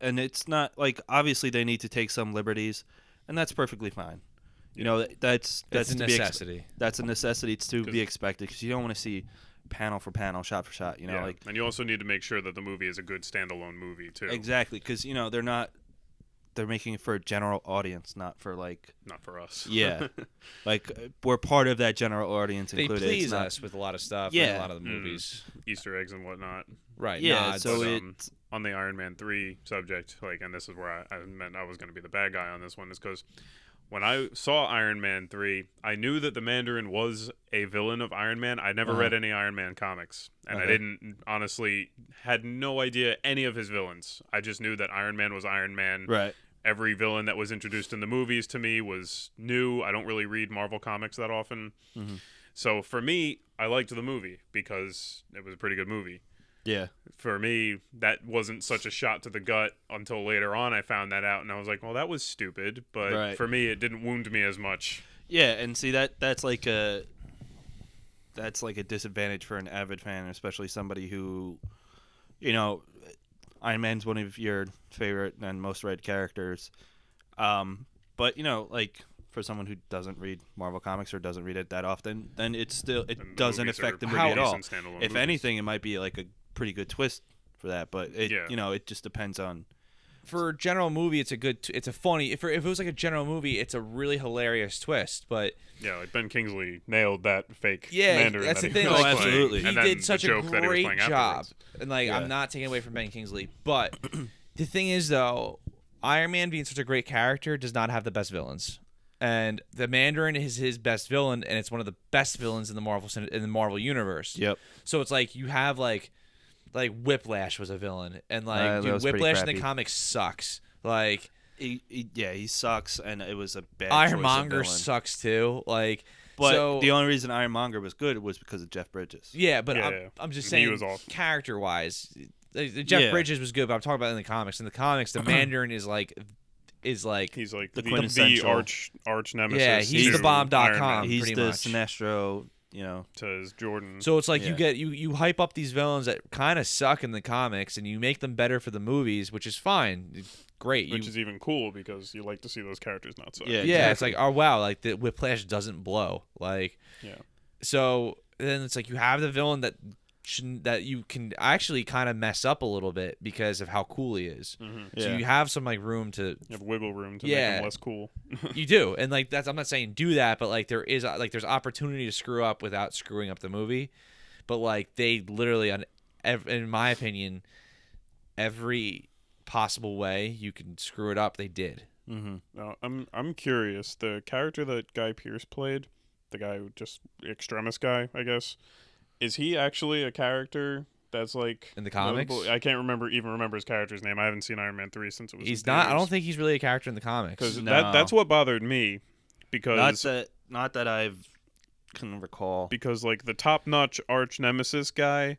and it's not like, obviously they need to take some liberties, and that's perfectly fine. That's That's a to be necessity. that's a necessity. It's to be expected because you don't want to see panel for panel, shot for shot. Yeah. Like And you also need to make sure that the movie is a good standalone movie too. exactly, because they're making it for a general audience, not for like Not for us. yeah, like we're part of that general audience They included. please It's not, us with a lot of stuff. Yeah. In a lot of the movies. Easter eggs and whatnot. Right. Yeah, nods. so But, it on the Iron Man 3 subject, and this is where I meant I was going to be the bad guy on this one, is because when I saw Iron Man 3, I knew that the Mandarin was a villain of Iron Man. I never read any Iron Man comics, and I had no idea any of his villains. I just knew that Iron Man was Iron Man. right. Every villain that was introduced in the movies to me was new. I don't really read Marvel comics that often. So for me, I liked the movie because it was a pretty good movie. Yeah. For me, that wasn't such a shot to the gut until later on I found that out, and I was like, well, that was stupid. But Right. for me, it didn't wound me as much. Yeah, and see that's like a disadvantage for an avid fan, especially somebody who, Iron Man's one of your favorite and most read characters. But like for someone who doesn't read Marvel comics or doesn't read it that often, then it And the doesn't movies affect the are movie at pretty all. decent standalone If movies. anything, it might be like a pretty good twist for that, but it Yeah. it just depends on. For a general movie, it's a funny. If it was like a general movie, it's a really hilarious twist. But Yeah, like Ben Kingsley nailed that fake yeah, Mandarin that's that the he thing. was Like playing, absolutely. he and then did the such a joke that he was great playing job, afterwards. and like Yeah. I'm not taking away from Ben Kingsley, but the thing is though, Iron Man being such a great character does not have the best villains. And the Mandarin is his best villain, and it's one of the best villains in the Marvel universe. Yep. So it's like you have like Whiplash was a villain, and like that dude, was pretty Whiplash in the crappy. comics sucks. Like He sucks, and it was a bad Ironmonger choice of villain. sucks too. Like But so, the only reason Ironmonger was good was because of Jeff Bridges. yeah, but Yeah, I'm, yeah. I'm just And he saying was awesome. character wise, Jeff Yeah. Bridges was good, but I'm talking about in the comics. In the comics, the Mandarin is like He's like The the quintessential- arch nemesis. Yeah, he's to the bomb.com. Iron Man, He's pretty the much. Sinestro, to his Jordan. so it's like Yeah. you get you hype up these villains that kind of suck in the comics, and you make them better for the movies, which is fine. It's great. which is even cool because you like to see those characters not suck. Yeah. Yeah, it's Exactly. like, oh wow, like the Whiplash doesn't blow. Like, Yeah. so then it's like you have the villain that you can actually kind of mess up a little bit because of how cool he is. Mm-hmm. So Yeah. you have some like room to You have wiggle room to Yeah. make him less cool. you do, and like I'm not saying do that, but like there's opportunity to screw up without screwing up the movie. But like they literally in my opinion, every possible way you can screw it up, they did. Mm-hmm. Now, I'm curious. The character that Guy Pearce played, the guy who just extremis guy, I guess, is he actually a character that's like In the comics? notable? I can't remember his character's name. I haven't seen Iron Man 3 since it was. He's not. I don't think he's really a character in the comics. because No. that's what bothered me because Not that I've can recall. because like the top-notch arch nemesis guy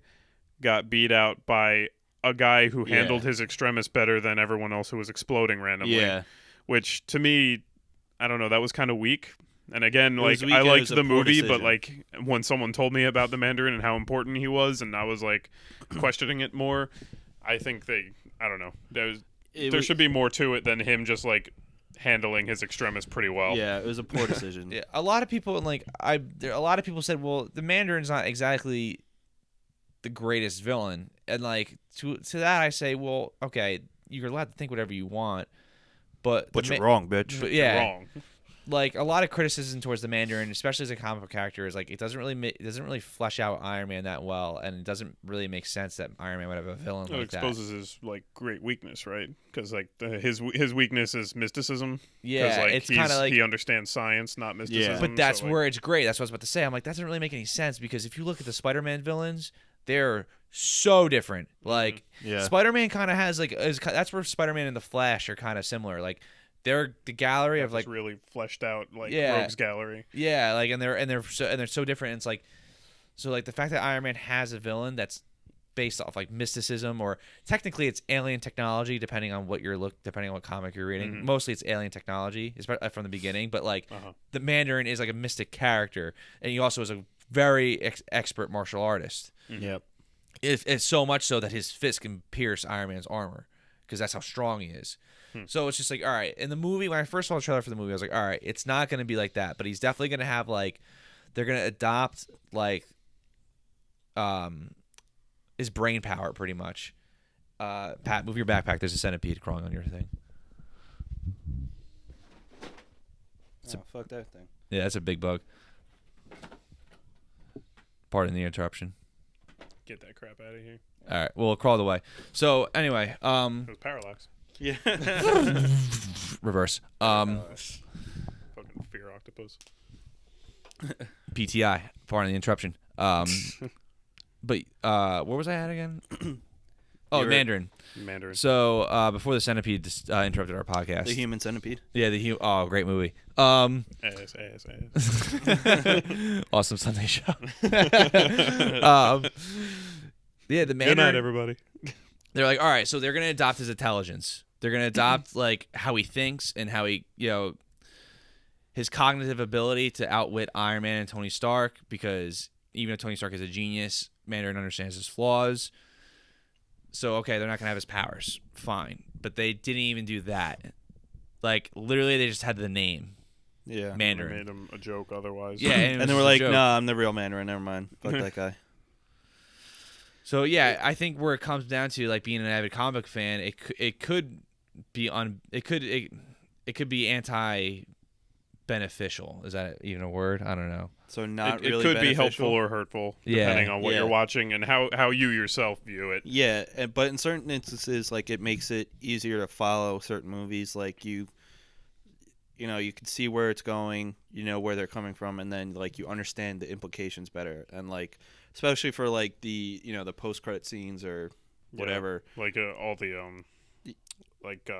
got beat out by a guy who Yeah. handled his extremis better than everyone else who was exploding randomly. Yeah. Which to me, I don't know, that was kind of weak. And again, It like was weak I and it liked was a the poor movie, but decision. like when someone told me about the Mandarin and how important he was, and I was like questioning it more, I think I don't know, there should be more to it than him just like handling his extremis pretty well. Yeah, it was a poor decision. Yeah, a lot of people a lot of people said, well, the Mandarin's not exactly the greatest villain, and like to that I say, well, okay, you're allowed to think whatever you want, but But you're wrong, bitch. But You're yeah, wrong. like a lot of criticism towards the Mandarin, especially as a comic book character, is like it doesn't really flesh out Iron Man that well, and it doesn't really make sense that Iron Man would have a villain It like that. exposes his like great weakness, right? Because like his weakness is mysticism. 'Cause, Yeah, like, it's kind of like he understands science, not mysticism. But that's so, like, where it's great. That's what I was about to say. I'm like, that doesn't really make any sense because if you look at the Spider-Man villains, they're so different. Like, Yeah. Spider-Man kind of has that's where Spider-Man and the Flash are kind of similar. Like, they're the gallery of this like, really fleshed out like Yeah. rogues gallery. yeah, like, and they're so different. It's like, so like the fact that Iron Man has a villain that's based off like mysticism, or technically it's alien technology, depending on what comic you're reading. Mhm. Mostly it's alien technology from the beginning, but like. Uh-huh. The Mandarin is like a mystic character, and he also is a very expert martial artist. Yep. It's so much so that his fist can pierce Iron Man's armor because that's how strong he is. So it's just like, all right. In the movie, when I first saw the trailer for the movie, I was like, all right, it's not going to be like that, but he's definitely going to have like, they're going to adopt like, his brain power pretty much. Pat, move your backpack. There's a centipede crawling on your thing. Fuck that thing. Yeah, that's a big bug. Pardon the interruption. Get that crap out of here. All right, well, it crawled away. So anyway, It was parallax. Yeah. reverse. Fucking fear octopus. PTI. Pardon the interruption. But where was I at again? Oh, You were- Mandarin. Mandarin. So before the centipede interrupted our podcast. The Human Centipede. Yeah, great movie. Ass. Awesome Sunday show. Yeah, the Good Mandarin. night, everybody. They're like, all right, so they're gonna adopt his intelligence. They're gonna adopt like how he thinks and how he, his cognitive ability to outwit Iron Man and Tony Stark. Because even though Tony Stark is a genius, Mandarin understands his flaws. So okay, they're not gonna have his powers, fine. But they didn't even do that. Like literally, they just had the name. Yeah. They Mandarin. made him a joke otherwise. Yeah, and, And they were like, "Nah, I'm the real Mandarin. Never mind. Fuck that guy." So yeah, I think where it comes down to like being an avid comic book fan, it could be it could be anti beneficial. Is that even a word? I don't know. So not it really could be beneficial. helpful or hurtful, Yeah. depending on what Yeah. you're watching and how you yourself view it. Yeah, but in certain instances, like it makes it easier to follow certain movies. Like you know, you can see where it's going, you know where they're coming from, and then like you understand the implications better. And like, especially for like the the post credit scenes or whatever. Yeah, like all the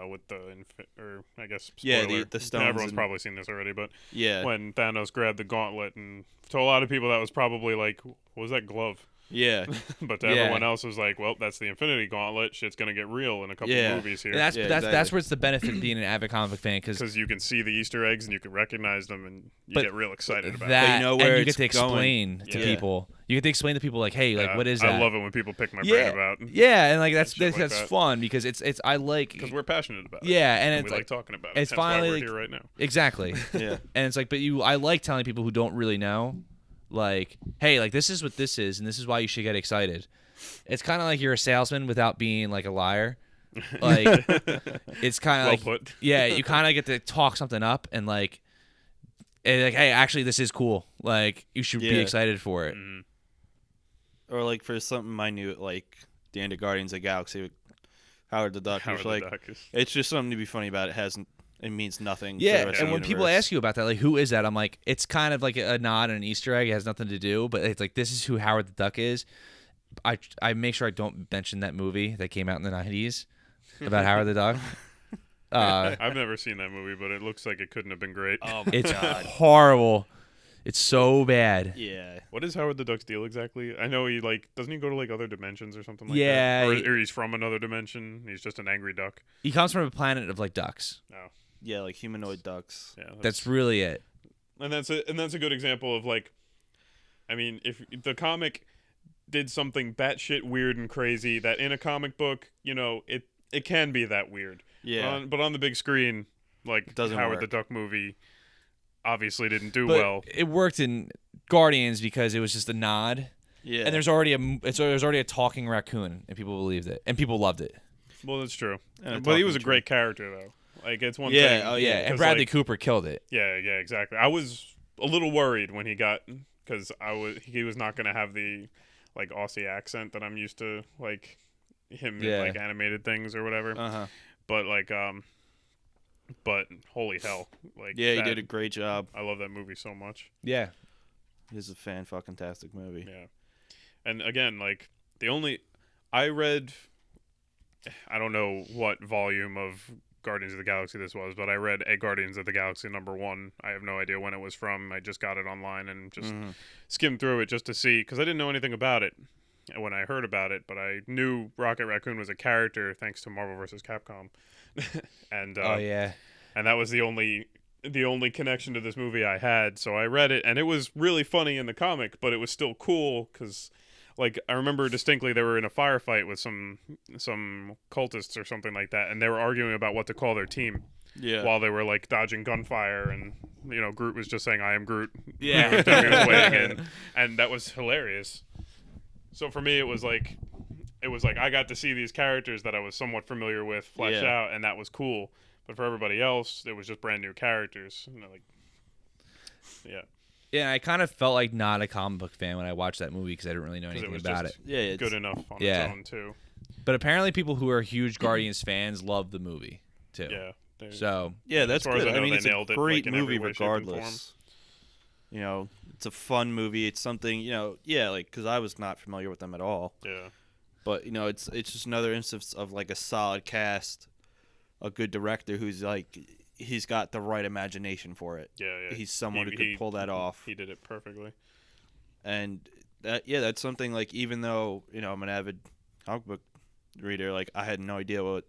with the or I guess Yeah, spoiler, the stones. everyone's and, probably seen this already, but yeah, when Thanos grabbed the gauntlet, and to a lot of people that was probably like, what was that glove? yeah, But to Yeah. everyone else was like, well, that's the Infinity Gauntlet. Shit's gonna get real in a couple Yeah. movies here. And that's Yeah, that's exactly. where it's the benefit of being an avid comic book fan Because you can see the Easter eggs and you can recognize them and you But get real excited about that But you know where and you get it's to explain going. to Yeah. people. You get to explain to people like, hey, it. like Yeah, what is that? I love it when people pick my yeah, brain about. yeah, and like that's shit like that's that. fun because it's I like Because we're passionate about it. yeah, and it's we like talking about it. it's That's why finally we're like- here right now. exactly. yeah. And it's like, but I like telling people who don't really know, like, hey, like this is what this is, and this is why you should get excited. It's kind of like you're a salesman without being like a liar. Like, it's kind of Well like, put. yeah, you kind of get to talk something up and like, hey, actually, this is cool. Like, you should be Yeah. excited for it. Mm. Or like for something minute, like the end of Guardians of the Galaxy with Howard the Duck. Howard It's the like Duck is. it's just something to be funny about. It means nothing. to Yeah, the rest of and the when people universe. ask you about that, like, who is that? I'm like, it's kind of like a nod and an Easter egg. It has nothing to do, but it's like, this is who Howard the Duck is. I make sure I don't mention that movie that came out in the 90s about Howard the Duck. I've never seen that movie, but it looks like it couldn't have been great. Oh my It's god. horrible. It's so bad. Yeah. What is Howard the Duck's deal exactly? I know he doesn't he go to like other dimensions or something like Yeah, that? Or he's from another dimension. He's just an angry duck. He comes from a planet of like ducks. No. Yeah, like humanoid ducks. Yeah. That's really it. and that's a good example of like, I mean, if the comic did something batshit weird and crazy that in a comic book, it can be that weird. Yeah. But on the big screen, like Doesn't Howard the work. Duck movie, obviously didn't do But well. it worked in Guardians because it was just a nod. Yeah. And there's already a talking raccoon, and people believed it, and people loved it. Well, that's true. And a But he was a talking great character though. Like it's one Yeah, thing. oh, Yeah, yeah, and 'cause, Bradley like, Cooper killed it. Yeah, exactly. I was a little worried when he got because he was not going to have the like Aussie accent that I'm used to like him Yeah. in like animated things or whatever. Uh-huh. But like but holy hell, like Yeah, he that- did a great job. I love that movie so much. Yeah. It's a fan-fucking-tastic movie. Yeah, and again, like I read, I don't know what volume of Guardians of the Galaxy this was, but I read a Guardians of the Galaxy #1. I have no idea when it was from. I just got it online and just skimmed through it just to see because I didn't know anything about it when I heard about it, but I knew Rocket Raccoon was a character thanks to Marvel vs. Capcom, and Oh yeah. and that was the only connection to this movie I had. So I read it, and it was really funny in the comic, but it was still cool because, like, I remember distinctly they were in a firefight with some cultists or something like that, and they were arguing about what to call their team Yeah. while they were like dodging gunfire, and Groot was just saying, "I am Groot." Yeah. Every time he was weighing in, and that was hilarious. So for me, it was like I got to see these characters that I was somewhat familiar with flesh Yeah. out, and that was cool. But for everybody else, it was just brand new characters. Yeah. Yeah, I kind of felt like not a comic book fan when I watched that movie because I didn't really know 'Cause anything was about just it. Yeah, it's, good enough on Yeah. its own too. But apparently, people who are huge Guardians fans love the movie too. Yeah. So Yeah, that's far as good. I know, I mean, they it's a nailed it, great like, in every movie way, shape, and regardless. It's a fun movie. It's something, like because I was not familiar with them at all. Yeah. But it's just another instance of like a solid cast, a good director who's like he's got the right imagination for it. Yeah. He's someone who could pull that off. He did it perfectly. And that's something like even though I'm an avid comic book reader, like I had no idea what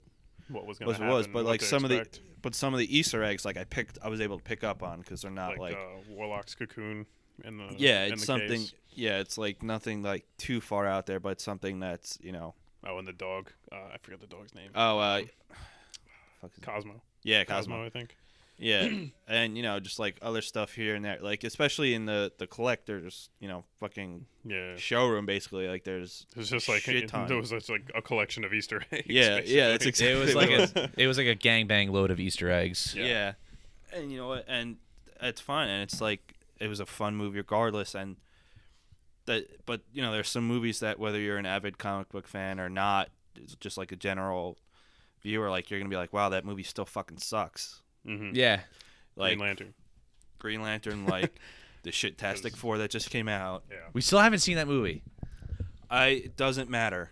What was going to it happen? was, but what like to some expect. of the Easter eggs, like I was able to pick up on because they're not like Warlock's cocoon in the yeah, in it's the something. case. Yeah, it's like nothing like too far out there, but something that's Oh, and the dog. I forget the dog's name. fuck is it? Cosmo. Yeah, Cosmo, Cosmo. I think. Yeah, and just like other stuff here and there, like especially in the collectors, fucking Yeah. showroom basically. Like there's It's just like shit ton. there was just like a collection of Easter eggs. Yeah, yeah, that's basically. It was exactly like what it was like a gangbang load of Easter eggs. Yeah. And you know what? And it's fun, and it's like it was a fun movie regardless. And but there's some movies that whether you're an avid comic book fan or not, it's just like a general viewer, like you're gonna be like, wow, that movie still fucking sucks. Mm-hmm. Yeah. Like Green Lantern. like the Shit-tastic 4 that just came out. Yeah. We still haven't seen that movie. It doesn't matter.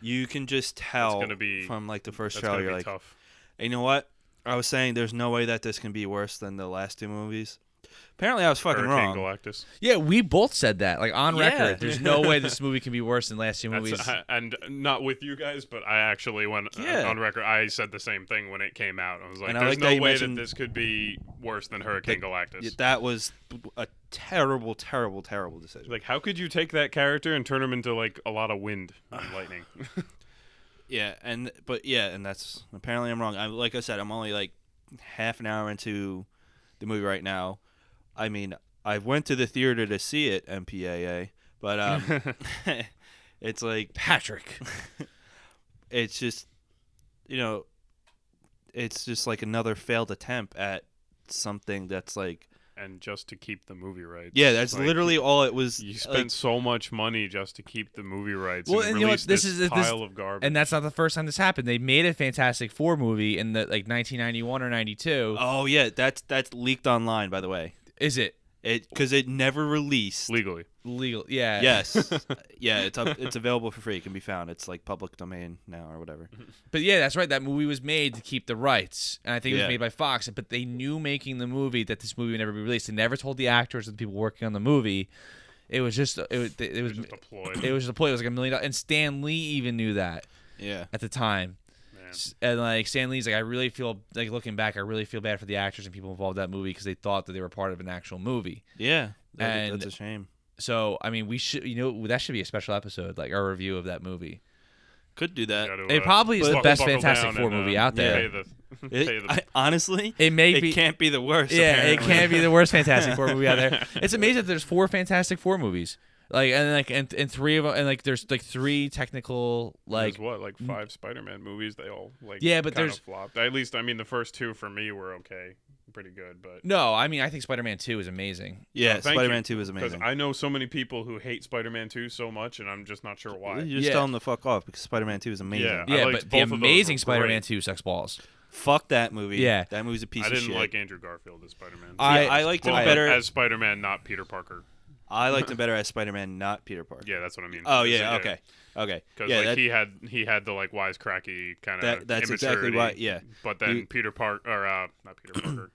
You can just tell from like the first That's trailer. gonna You're be like, tough. hey, you know what? I was saying there's no way that this can be worse than the last two movies. Apparently, I was fucking Hurricane wrong. Galactus. Yeah, we both said that, like on Yeah. record. There's no way this movie can be worse than last two movies. And not with you guys, but I actually went Yeah. on record. I said the same thing when it came out. I was like, And I "There's like that no you way mentioned- that this could be worse than Hurricane Galactus." That was a terrible, terrible, terrible decision. Like, how could you take that character and turn him into like a lot of wind and lightning? Yeah, and that's apparently I'm wrong. Like I said, I'm only like half an hour into the movie right now. I mean, I went to the theater to see it, MPAA, but it's like Patrick. it's just it's just like another failed attempt at something that's like And just to keep the movie rights. yeah, that's Like, literally all it was. You spent so much money just to keep the movie rights. Well, and and you know what? release This this is- this- pile of garbage. And that's not the first time this happened. They made a Fantastic Four movie in the like 1991 or 92. Oh yeah, that's leaked online, by the way. Is it Because it never released. legally. legal? Yeah. Yes, yeah, it's available for free. It can be found. It's like public domain now or whatever. But yeah, that's right. That movie was made to keep the rights, and I think it was Yeah. made by Fox. But they knew making the movie that this movie would never be released. They never told the actors or the people working on the movie. It was just it was Just a ploy. it was just a ploy. It was like $1 million, and Stan Lee even knew that Yeah, at the time. Man. And like Stan Lee's like, I really feel like looking back, I really feel bad for the actors and people involved in that movie because they thought that they were part of an actual movie. yeah, And- that's a shame. So I mean, we should that should be a special episode, like our review of that movie. Could do that. Gotta, It probably is the buckle best down Fantastic Four and, movie out there. Pay the Honestly, It may it be. can't be the worst. Yeah, apparently. it can't be the worst Fantastic Four movie out there. It's amazing that there's 4 Fantastic Four movies. Like and 3 of them, and like there's like 3 technical like There's what, like 5 Spider-Man movies? They all like Yeah, but kind there's- of flopped. At least I mean the first 2 for me were okay, pretty good. But No, I mean I think Spider-Man 2 is amazing. Yeah, thank Spider-Man you, 2 is because amazing. I know so many people who hate Spider-Man 2 so much, and I'm just not sure why. You just Yeah. tell them to fuck off because Spider-Man 2 is amazing. Yeah. I Yeah, liked but the both of those Amazing were Spider-Man great. 2 sucks balls. Fuck that movie. Yeah. That movie's a piece I of didn't shit. like Andrew Garfield as Spider-Man. I liked him Well, better. as Spider-Man, not Peter Parker. I liked him better as Spider-Man, not Peter Parker. Yeah, that's what I mean. Oh yeah, okay. Because Yeah, like that- he had the like wisecracky kind of that's exactly why. Yeah, But then You- Peter Parker or not Peter Parker,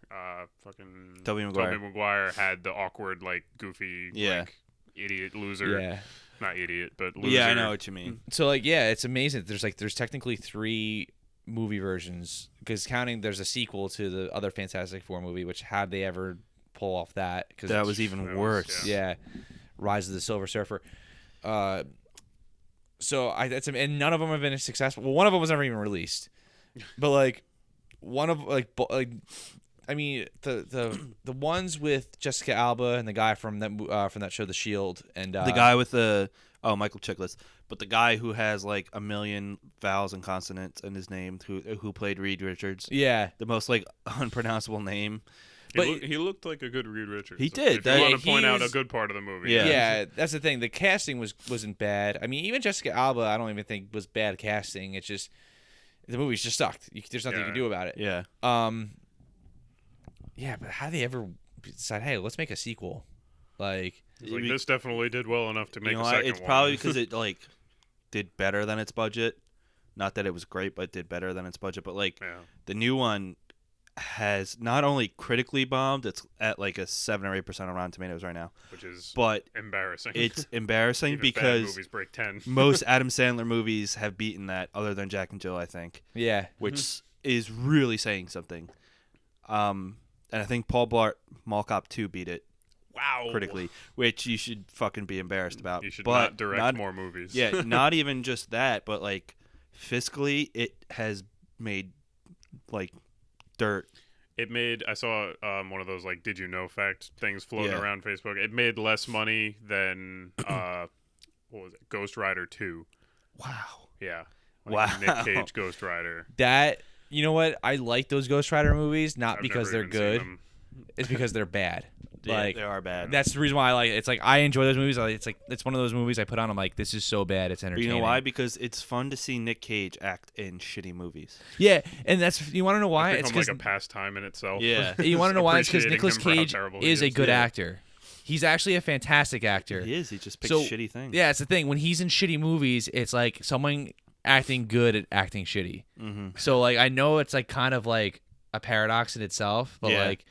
fucking Tobey Maguire. Tobey Maguire had the awkward like goofy Yeah. like idiot loser. Yeah. Not idiot, but loser. Yeah, I know what you mean. So like yeah, it's amazing. There's technically 3 movie versions because counting there's a sequel to the other Fantastic Four movie, which had they ever pull off that because That was even that was- worse. yeah, Rise of the Silver Surfer. So and none of them have been successful. Well, one of them was never even released, but like one of I mean the ones with Jessica Alba and the guy from that show The Shield and The guy with the Michael Chiklis, but the guy who has like a million vowels and consonants in his name, who played Reed Richards, yeah. the most like unpronounceable name. But- He looked like a good Reed Richards. He did. If That- you Yeah, want to point he out a was- good part of the movie. Yeah. Yeah, that's the thing. The casting wasn't bad. I mean, even Jessica Alba, I don't even think was bad casting. It's just the movie's just sucked. There's nothing you Yeah. can do about it. Yeah. Yeah, but how do they ever decide? Hey, let's make a sequel. Like, It's like, this definitely did well enough to make you know a what? second It's one. probably because it like did better than its budget. Not that it was great, but did better than its budget. But like Yeah. the new one has not only critically bombed, it's at like a 7 or 8% on Rotten Tomatoes right now. Which is But embarrassing. it's embarrassing Even bad because movies break 10. most Adam Sandler movies have beaten that, other than Jack and Jill, I think, yeah, which is really saying something. And I think Paul Blart Mall Cop 2 beat it Wow. critically, which you should fucking be embarrassed about. You should but not direct more movies. Yeah, not even just that, but like fiscally, it has made like dirt I saw one of those like did you know fact things floating Yeah. around Facebook. It made less money than what was it? Ghost Rider 2. Wow. Yeah. Wow. Nick Cage Ghost Rider. That, you know what? I like those Ghost Rider movies, not I've because never they're even seen good. them. It's because they're bad. Yeah, Like, they are bad. that's the reason why I like it. It's like I enjoy those movies. It's one of those movies I put on. I'm like, this is so bad. It's But entertaining. you know why? Because it's fun to see Nick Cage act in shitty movies. Yeah, and that's, you want to know why? It's It's become like because a pastime in itself. Yeah. you want to know why? It's because Appreciating Nicolas him for how Cage terrible he is a good Yeah. actor. He's actually a fantastic actor. He is. He just picks So, shitty things. Yeah, it's the thing. When he's in shitty movies, it's like someone acting good at acting shitty. Mm-hmm. So like I know it's like kind of like a paradox in itself, but Yeah. like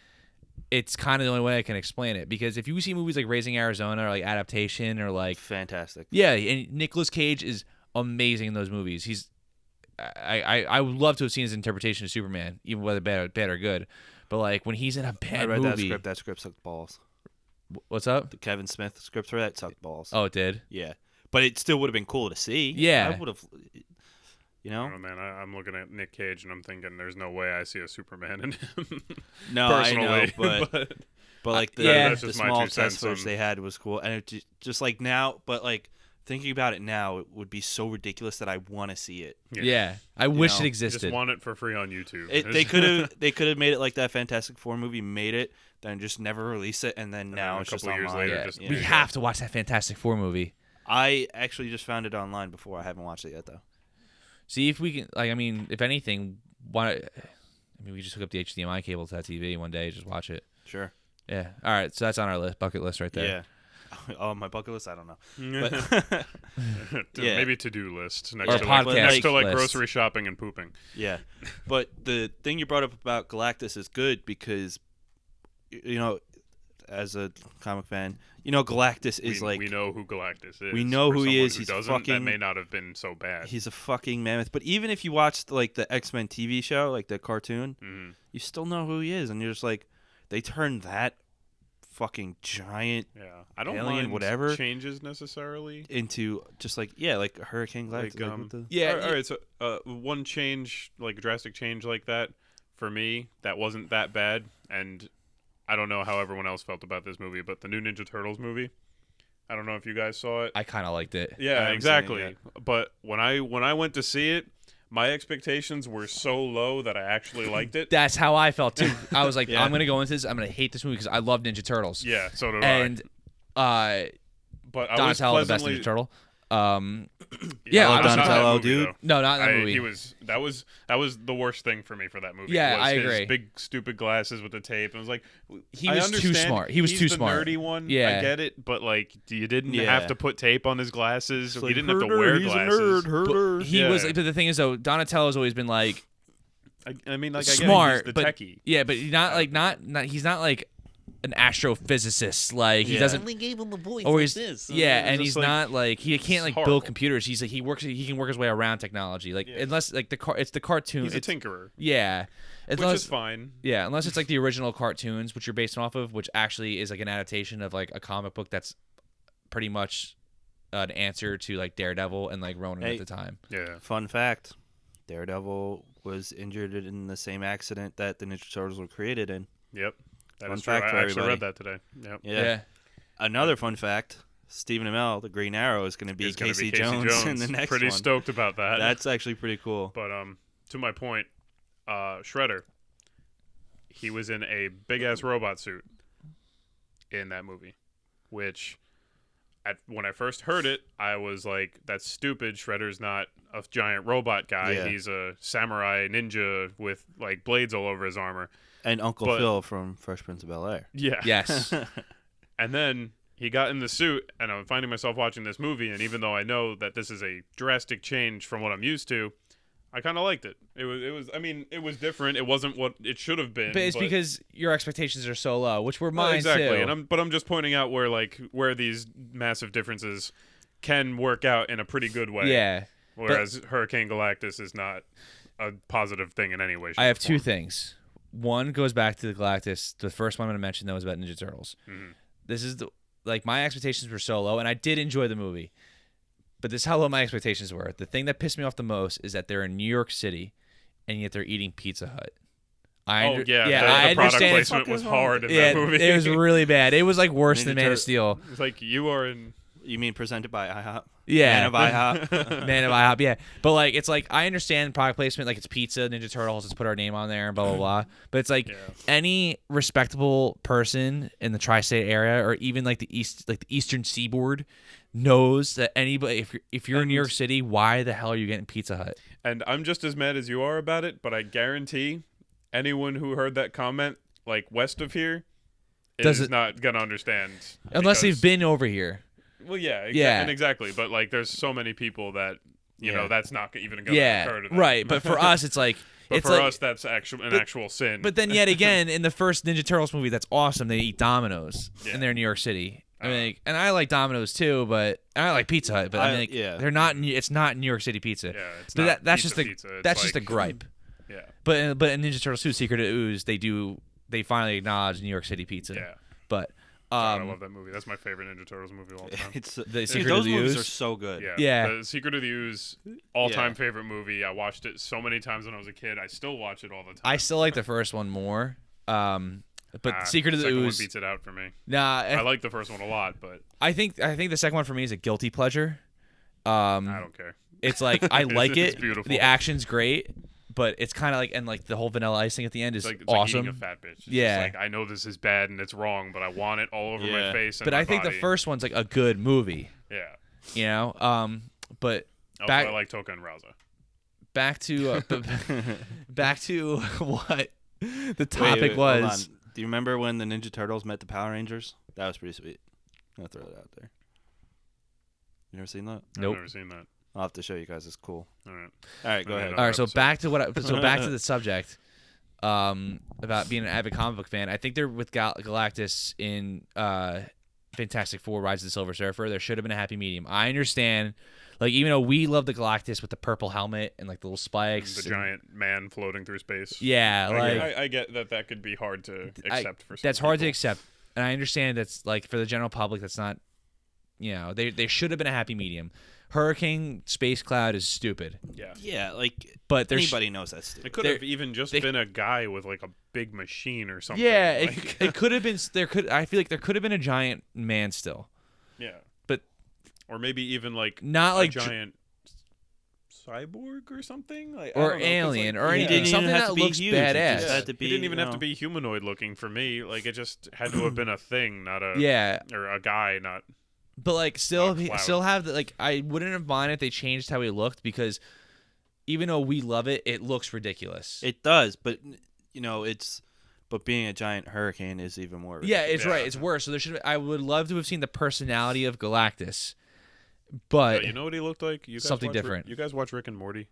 it's kind of the only way I can explain it. Because if you see movies like Raising Arizona or like Adaptation or like Fantastic. yeah, and Nicolas Cage is amazing in those movies. I would love to have seen his interpretation of Superman, even whether bad or good. But like when he's in a bad I read movie, that script sucked balls. what's up? The Kevin Smith script for that sucked balls. Oh, it did. Yeah. But it still would have been cool to see. Yeah. I would have, you I know? don't know, man. I'm looking at Nick Cage and I'm thinking, there's no way I see a Superman in him. No, I know, personally, but like the, Yeah. That's the just my small 2 test cents footage on- they had was cool. And it just like now, but like thinking about it now, it would be so ridiculous that I want to see it. Yeah, I wish know, it You just existed. want it for free on YouTube. They could have made it like that Fantastic Four movie made it, then just never release it, and then now then a it's just couple years online. later, Yeah, just- Yeah. we there you have to watch that Fantastic Four movie. I actually just found it online before. I haven't watched it yet though. See if we can. Like, I mean, if anything, why? I mean, we just hook up the HDMI cable to that TV one day, just watch it. Sure. Yeah. All right. So that's on our bucket list right there. Yeah. Oh, my bucket list. I don't know. But Yeah. maybe to-do list next Or to like, podcast next to like list. grocery shopping and pooping. Yeah, but the thing you brought up about Galactus is good because, you know, as a comic fan, you know Galactus is we know who Galactus is. we know For who he someone is. Who He's doesn't, that fucking- may not have been so bad. he's a fucking mammoth. But even if you watched like the X-Men TV show, like the cartoon, Mhm. you still know who he is, and you're just like, they turned that fucking giant Yeah, I don't Alien, mind whatever. changes necessarily. into just like like Hurricane Galactus. Like, what the- Yeah. All right. So one change, like drastic change like that, for me, that wasn't that bad. And I don't know how everyone else felt about this movie, but the new Ninja Turtles movie. I don't know if you guys saw it. I kind of liked it. I Yeah, haven't seen it exactly. yet. But when I went to see it, my expectations were so low that I actually liked it. That's how I felt too. I was like, Yeah. I'm gonna go into this. I'm gonna hate this movie because I love Ninja Turtles. Yeah, so did And but I was Donatello, the best pleasantly. Ninja Turtle. Yeah, Oh, I was not Donatello, that movie, dude. though. No, not in that movie. He was that was the worst thing for me for that movie. Yeah, was I his agree. Big stupid glasses with the tape. And I was like, He I was too understand smart. He was he's too the smart. nerdy one. Yeah. I get it, but like, you didn't Yeah. have to put tape on his glasses. It's He like, didn't have to "Herder, wear he's glasses. a nerd, herder." He Yeah. was. But the thing is, though, Donatello's always been like I mean, like, I smart, get it, he's the but techie. yeah, but he's not like not. He's not like an astrophysicist. Like he Yeah. doesn't. Only gave him a voice Or like he's this. yeah, It's and just he's like- not like he can't like it's build horrible. computers. He can work his way around technology. Like Yeah. unless like it's the cartoon. He's a it's, tinkerer, yeah, which unless is fine. yeah, unless it's like the original cartoons, which you're based off of, which actually is like an adaptation of like a comic book that's pretty much an answer to like Daredevil and like Ronin Hey. at the time. Yeah. Fun fact: Daredevil was injured in the same accident that the Ninja Turtles were created in. Yep. That Fun is true. fact for I actually everybody. read that today. Yep. Yeah. Another fun fact: Stephen Amell, the Green Arrow, is going to be He's gonna Casey be Casey Jones in the next Pretty one. stoked about that. That's actually pretty cool. But to my point, Shredder, he was in a big ass robot suit in that movie, which when I first heard it, I was like, "That's stupid. Shredder's not a giant robot guy. Yeah. He's a samurai ninja with like blades all over his armor." And Uncle But- Phil from Fresh Prince of Bel-Air. Yeah. Yes. And then he got in the suit, and I'm finding myself watching this movie, and even though I know that this is a drastic change from what I'm used to, I kind of liked it. It was. I mean, it was different. It wasn't what it should have been. But it's because your expectations are so low, which were Well, mine exactly. too. And I'm just pointing out where these massive differences can work out in a pretty good way. yeah, Whereas Hurricane Galactus is not a positive thing in any way. Shape, I have or two form. things. One goes back to the Galactus. The first one I'm going to mention though is about Ninja Turtles. Mhm. This is like my expectations were so low, and I did enjoy the movie. But this is how low my expectations were. The thing that pissed me off the most is that they're in New York City, and yet they're eating Pizza Hut. I Oh yeah, I the product understand. placement was hard in Yeah, that movie. it was really bad. It was like worse Ninja than Man Tur- of Steel. It's like you are in. You mean presented by IHOP? Yeah, Man of IHOP. Man of IHOP. Yeah, but like it's like I understand product placement. Like it's pizza, Ninja Turtles. Let's put our name on there and blah blah blah. But it's like any respectable person in the tri-state area or even like the Eastern Seaboard knows that anybody if you're in New York City, why the hell are you getting Pizza Hut? And I'm just as mad as you are about it, but I guarantee anyone who heard that comment, like west of here, is not gonna understand Unless they've because- been over here. Well, yeah, Yeah. and exactly. But like, there's so many people that you know that's not even gonna Yeah, occur to them. right. But for us, it's like But it's for like, us, that's actual sin. But then yet again, in the first Ninja Turtles movie, that's awesome. They eat Domino's and they're in New York City. I mean, like, and I like Domino's too, but and I like Pizza Hut. But I mean, like, they're not. It's not New York City pizza. yeah, it's But not that's pizza, just pizza. It's that's like, just a gripe. Yeah, But in Ninja Turtles 2: Secret of Ooze, they finally acknowledge New York City pizza. yeah. But God, I love that movie. That's my favorite Ninja Turtles movie of all time. It's The Secret those of the movies Ooze? are so good. Yeah, Yeah. The Secret of the Ooze, all-time favorite movie. I watched it so many times when I was a kid. I still watch it all the time. I still like the first one more. But Secret of the second one Ooze. beats it out for me. Nah, I like the first one a lot, but I think the second one for me is a guilty pleasure. I don't care. It's like I like It's it. beautiful. The action's great, but it's kind of like and like the whole Vanilla Ice thing at the end is It's like awesome. eating a fat bitch. It's Yeah. just like I know this is bad and it's wrong, but I want it all over my Yeah. face. And but my I think body. the first one's like a good movie. Yeah. You know, but Also, back I like Toka and Rauza. back to back to what the topic Wait, hold was. on. Do you remember when the Ninja Turtles met the Power Rangers? That was pretty sweet. I'm gonna throw that out there. You never seen that? Nope. I've never seen that. I'll have to show you guys. It's cool. All right. All right, go Okay, ahead. no. All right, so episode. back to back to the subject about being an avid comic book fan. I think they're with Galactus in Fantastic Four: Rise of the Silver Surfer. There should have been a happy medium. I understand, like even though we love the Galactus with the purple helmet and like the little spikes, The and- giant man floating through space. yeah, like I get that could be hard to accept for some that's hard to people. accept, and I understand that's like for the general public, that's not, you know, they should have been a happy medium. Hurricane Space Cloud is stupid, Yeah. Yeah, like but there's anybody knows that's stupid. It could They're- have even just they- been a guy with like a big machine or something. yeah, like, it could have been I feel like there could have been a giant man still, yeah. but Or maybe even like not a like giant cyborg or something, like I or don't know, 'cause, alien like, or yeah. anything, didn't even something have that to be looks huge. It just badass. had to He be, didn't even you have to know. be humanoid looking for me. Like it just had to have been a thing, not a Yeah, or a guy, not but like still Not cloud. still have the like I wouldn't have minded if they changed how he looked because even though we love it, it looks ridiculous. It does, but you know, but being a giant hurricane is even more. Yeah, ridiculous. it's right. It's worse. So there should. I would love to have seen the personality of Galactus, but you know what he looked like? You guys Something watch different. You guys watch Rick and Morty?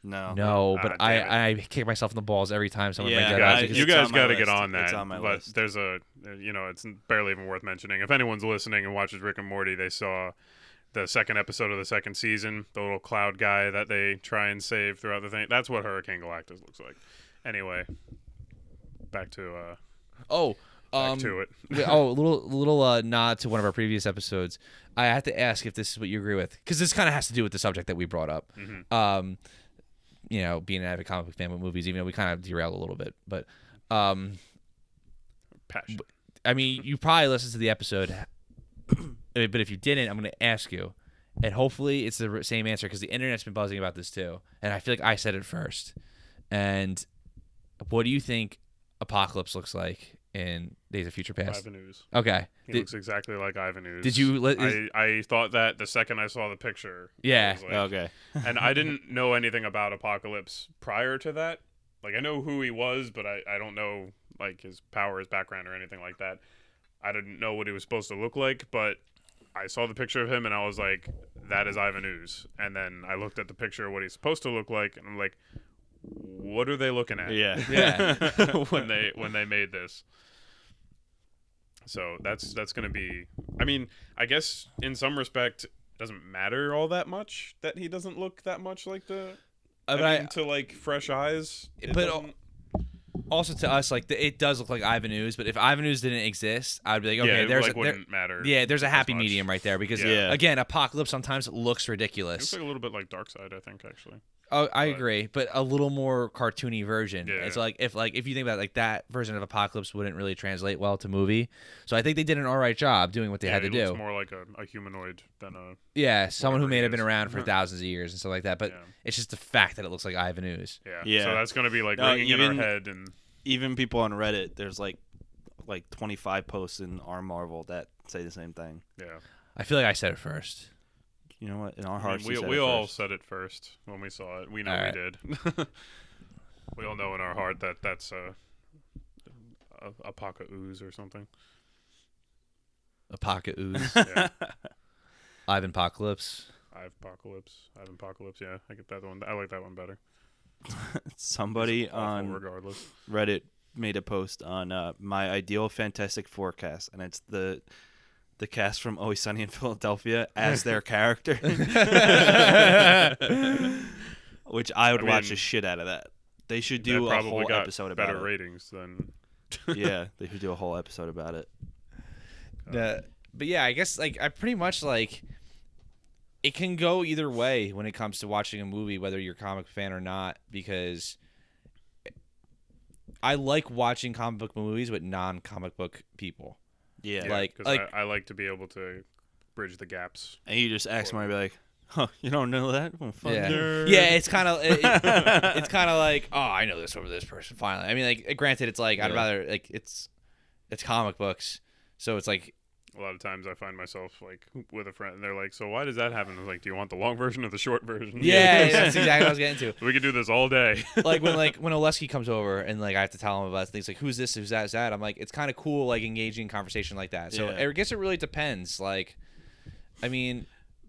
No. no. But damn I kick myself in the balls every time someone Yeah, brings that guys, up. because You it's guys on my got to get list. on that. It's on my but list. there's a, it's barely even worth mentioning. If anyone's listening and watches Rick and Morty, they saw the second episode of the second season, the little cloud guy that they try and save throughout the thing. That's what Hurricane Galactus looks like. Anyway, back to it. a little nod to one of our previous episodes. I have to ask if this is what you agree with because this kind of has to do with the subject that we brought up. Mm-hmm. You know, being an avid comic book fan with movies, even though we kind of derailed a little bit, but Passion. I mean, you probably listened to the episode, but if you didn't, I'm going to ask you, and hopefully it's the same answer because the internet's been buzzing about this too, and I feel like I said it first. And what do you think Apocalypse looks like in Days of Future Past? Ivan Ooze. Okay. He looks exactly like Ivan Ooze. Did you? I thought that the second I saw the picture. Yeah. I was like- Okay. and I didn't know anything about Apocalypse prior to that. Like I know who he was, but I don't know like his power, his background, or anything like that. I didn't know what he was supposed to look like, but I saw the picture of him and I was like, that is Ivan Ooze. And then I looked at the picture of what he's supposed to look like, and I'm like, what are they looking at? Yeah. Yeah. when they made this. So that's gonna be. I mean, I guess in some respect, it doesn't matter all that much that he doesn't look that much like the. To like fresh eyes, it But doesn't- also to us, like it does look like Ivan Ooze, but if Ivan Ooze didn't exist, I'd be like, okay, yeah, it there's like, wouldn't matter. there's a as happy much. medium right there because Yeah. again, Apocalypse sometimes looks It ridiculous. looks like a little bit like Darkseid, I think, actually. Oh, I But- agree, but a little more cartoony version. Yeah. It's like if you think about it, like that version of Apocalypse wouldn't really translate well to movie. So I think they did an all right job doing what they had to it do. looks more like a humanoid than a. Yeah, someone who whatever may he have been is. around for thousands of years and stuff like that. But Yeah. it's just the fact that it looks like Ivan Ooze. Yeah. Yeah. So that's gonna be like No, ringing in our even- head, and Even people on Reddit, there's like 25 posts in our Marvel that say the same thing. yeah. I feel like I said it first. You know what? In our I mean, hearts, we said we it all first. said it first when we saw it. We know All we right. did. We all know in our heart that that's a pocket ooze or something. A pocket ooze. Yeah. Ivan Apocalypse. I've apocalypse. Yeah, I get that one. I like that one better. Somebody It's awful on regardless. Reddit made a post on my ideal Fantastic Four cast, and it's the cast from Always Sunny in Philadelphia as their character, which I would watch mean, the shit out of that. They should That do a probably whole got episode about better it. ratings than. Yeah, they should do a whole episode about it. But yeah, I guess like I pretty much like it can go either way when it comes to watching a movie, whether you're a comic fan or not, because I like watching comic book movies with non-comic book people. Yeah, Yeah, Like- 'cause like- I like to be able to bridge the gaps. and you just ask somebody, be like, "Huh, you don't know that?" Well, fuck Yeah, you. yeah, it's kind of it's kind of like, oh, I know this over this person. Finally, I mean, like, granted, it's like I'd Yeah. rather like it's comic books, so it's like A lot of times I find myself like with a friend, and they're like, "So why does that happen?" I was like, "Do you want the long version or the short version?" yeah, that's exactly what I was getting to. We could do this all day. Like when Oleski comes over and like I have to tell him about things like who's this, who's that, who's that. I'm like, it's kind of cool, like engaging in conversation like that. So Yeah. I guess it really depends. Like, I mean,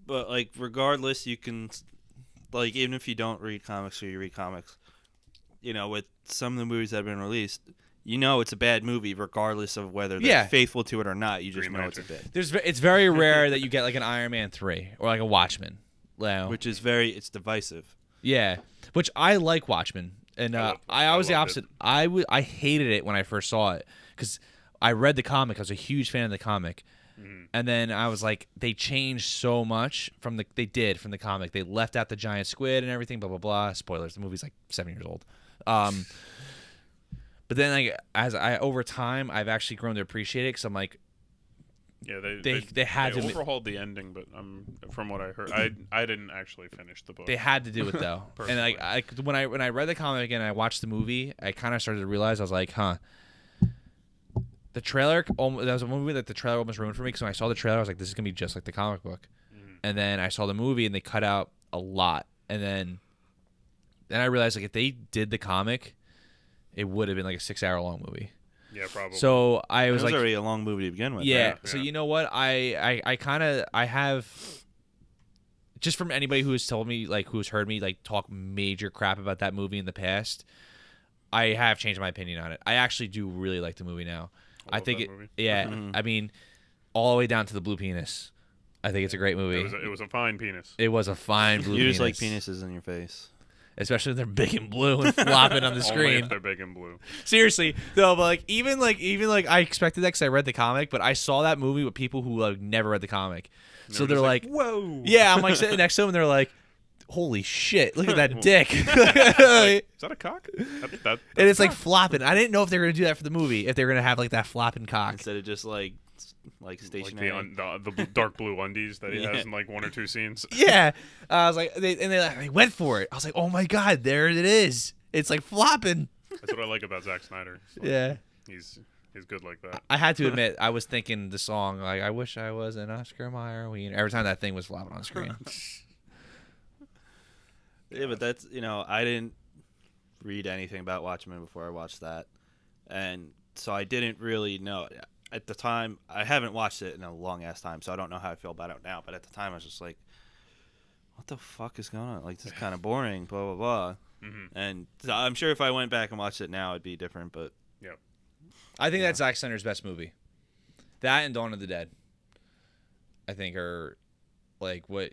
But like, regardless, you can, like, even if you don't read comics or you read comics, you know, with some of the movies that have been released, you know it's a bad movie, regardless of whether they're Yeah. faithful to it or not. You just Green know it's a Lantern. bit, it's very rare that you get like an Iron Man 3 or like a Watchmen. You know? which is it's divisive. Yeah, which I like Watchmen, and I was the loved opposite. I hated it when I first saw it because I read the comic. I was a huge fan of the comic, and then I was like, they changed so much from the comic. They left out the giant squid and everything. Blah blah blah. Spoilers. The movie's like 7 years old. But then like over time, I've actually grown to appreciate it because I'm like, Yeah, They had to overhauled the ending, but from what I heard, I didn't actually finish the book. they had to do it though. And like when I read the comic again, and I watched the movie, I kind of started to realize I was like, huh. The trailer, that was a movie that the trailer almost ruined for me because when I saw the trailer, I was like, this is gonna be just like the comic book. And then I saw the movie and they cut out a lot, and then I realized like if they did the comic, it would have been like a 6-hour long movie. Yeah, probably. So I It was was like, already a long movie to begin with. yeah. right? So Yeah. you know what? I have just from anybody who has told me like who's heard me like talk major crap about that movie in the past, I have changed my opinion on it. I actually do really like the movie now. I love think that it. movie. Yeah. Mhm. I mean, all the way down to the blue penis. I think it's a great movie. It was a fine penis. It was a fine blue You penis. just like penises in your face. Especially when they're big and blue and flopping on the Only screen. if they're big and blue. Seriously, though, but like even I expected that because I read the comic, but I saw that movie with people who like never read the comic, so They they're were like, just "Whoa!" yeah, I'm like sitting next to them, and they're like, holy shit, look at that dick, Is and that a cock? That's it's a like cock. flopping. I didn't know if they were gonna do that for the movie, if they were gonna have like that flopping cock. Instead of just like like stationary. the dark blue undies that he Yeah. has in like one or two scenes. Yeah, I was like, they went for it. I was like, oh my god, there it is. It's like flopping. That's what I like about Zack Snyder. It's like, Yeah. he's good like that. I had to admit, I was thinking the song like, I wish I was an Oscar Mayer Wiener every time that thing was flopping on screen. Yeah, but that's, I didn't read anything about Watchmen before I watched that. And so I didn't really know. At the time, I haven't watched it in a long-ass time, so I don't know how I feel about it now. But at the time, I was just like, what the fuck is going on? Like, this is kind of boring, blah, blah, blah. And so I'm sure if I went back and watched it now, it'd be different, but... I think that's Zack Snyder's best movie. That and Dawn of the Dead, I think, are like what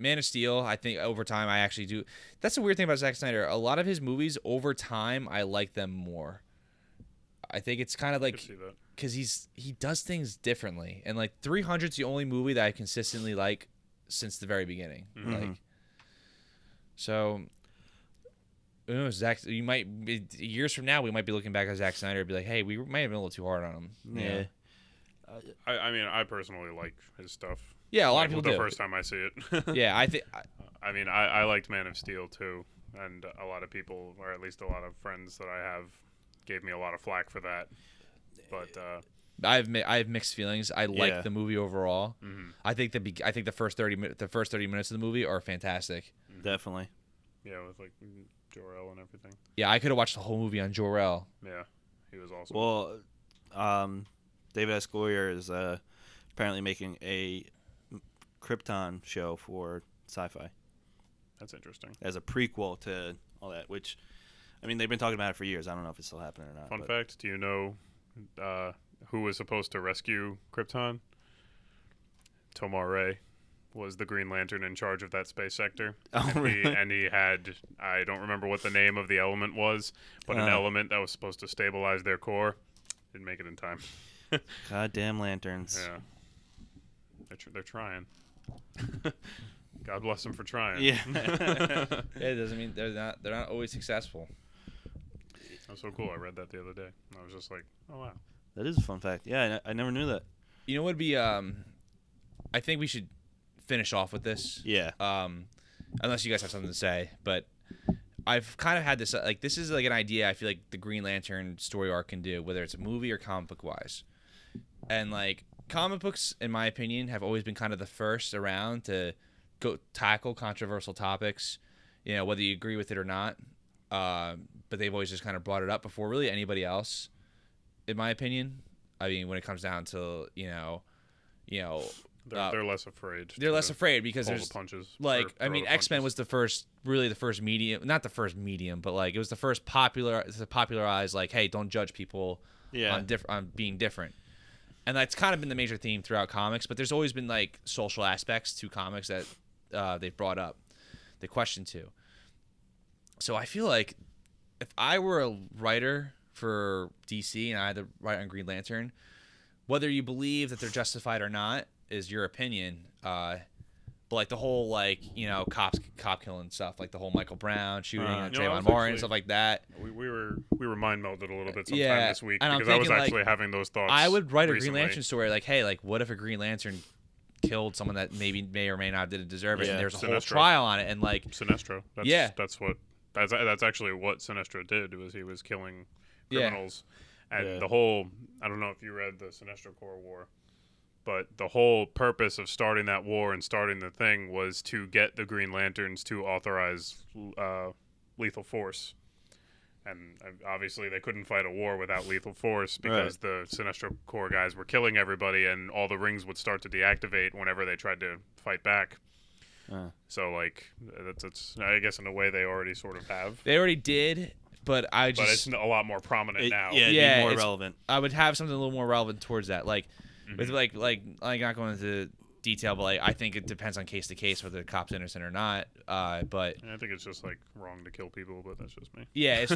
Man of Steel. I think over time I actually do. That's the weird thing about Zack Snyder. A lot of his movies over time I like them more. I think it's kind of I could like see that. because he does things differently, and like 300's the only movie that I consistently like since the very beginning. Mhm. Like, so who knows, Zack, you might be, years from now we might be looking back at Zack Snyder and be like, hey, we might have been a little too hard on him. Yeah. I mean, I personally like his stuff. Yeah, a lot Like, of people the do. first time I see it. Yeah, I think. I mean, I liked Man of Steel too, and a lot of people, or at least a lot of friends that I have, gave me a lot of flack for that. But I have mixed feelings. I like the movie overall. mhm. I think the first 30 minutes of the movie are fantastic. Definitely. Yeah, with like Jor-El and everything. Yeah, I could have watched the whole movie on Jor-El. Yeah, he was awesome. Well, David S. Goyer is apparently making a Krypton show for Sci-Fi That's interesting. as a prequel to all that. Which, I mean, they've been talking about it for years. I don't know if it's still happening or not. Fun fact: do you know who was supposed to rescue Krypton? Tomar Ray was the Green Lantern in charge of that space sector. Oh, really? And he had, I don't remember what the name of the element was, but an element that was supposed to stabilize their core. Didn't make it in time. Goddamn lanterns. Yeah. They're trying. God bless them for trying. Yeah. Yeah, it doesn't mean they're not always successful. That's so cool. I read that the other day. I was just like, oh, wow. That is a fun fact. Yeah, I never knew that. You know what would be I think we should finish off with this. Yeah. Unless you guys have something to say, but I've kind of had this like this is like an idea I feel like the Green Lantern story arc can do, whether it's a movie or comic book wise. And like comic books, in my opinion, have always been kind of the first around to go tackle controversial topics, you know, whether you agree with it or not. But they've always just kind of brought it up before really anybody else, in my opinion. I mean, when it comes down to They're less afraid. they're less afraid because pull there's the punches. like or I throw mean the X-Men punches. was the first medium, not the first medium, but like it was the first popularized like, hey, don't judge people on being different. And that's kind of been the major theme throughout comics, but there's always been like social aspects to comics that they've brought up, the question to. So I feel like if I were a writer for DC and I had to write on Green Lantern, whether you believe that they're justified or not is your opinion. But like the whole like cop killing stuff, like the whole Michael Brown shooting on that Trayvon was Martin actually- and stuff like that. We were mind melded a little bit sometime Yeah, this week and I'm because I was thinking, like, actually having those thoughts. I would write a recently. Green Lantern story like, hey, like what if a Green Lantern killed someone that may or may not didn't deserve it, Yeah. and there's a whole Sinestro. trial on it, and like Sinestro. That's actually what Sinestro did. Was he was killing criminals, and the whole. I don't know if you read the Sinestro Corps War, but the whole purpose of starting that war and starting the thing was to get the Green Lanterns to authorize lethal force. And obviously they couldn't fight a war without lethal force because the Sinestro Corps guys were killing everybody, and all the rings would start to deactivate whenever they tried to fight back. So like that's I guess in a way they already sort of have, they already did, but it's a lot more prominent now. Yeah, it'd Yeah, be more it's- relevant. I would have something a little more relevant towards that, like with like not going into detail, but like I think it depends on case to case whether the cop's innocent or not. But And I think it's just like wrong to kill people, but that's just me. yeah, it's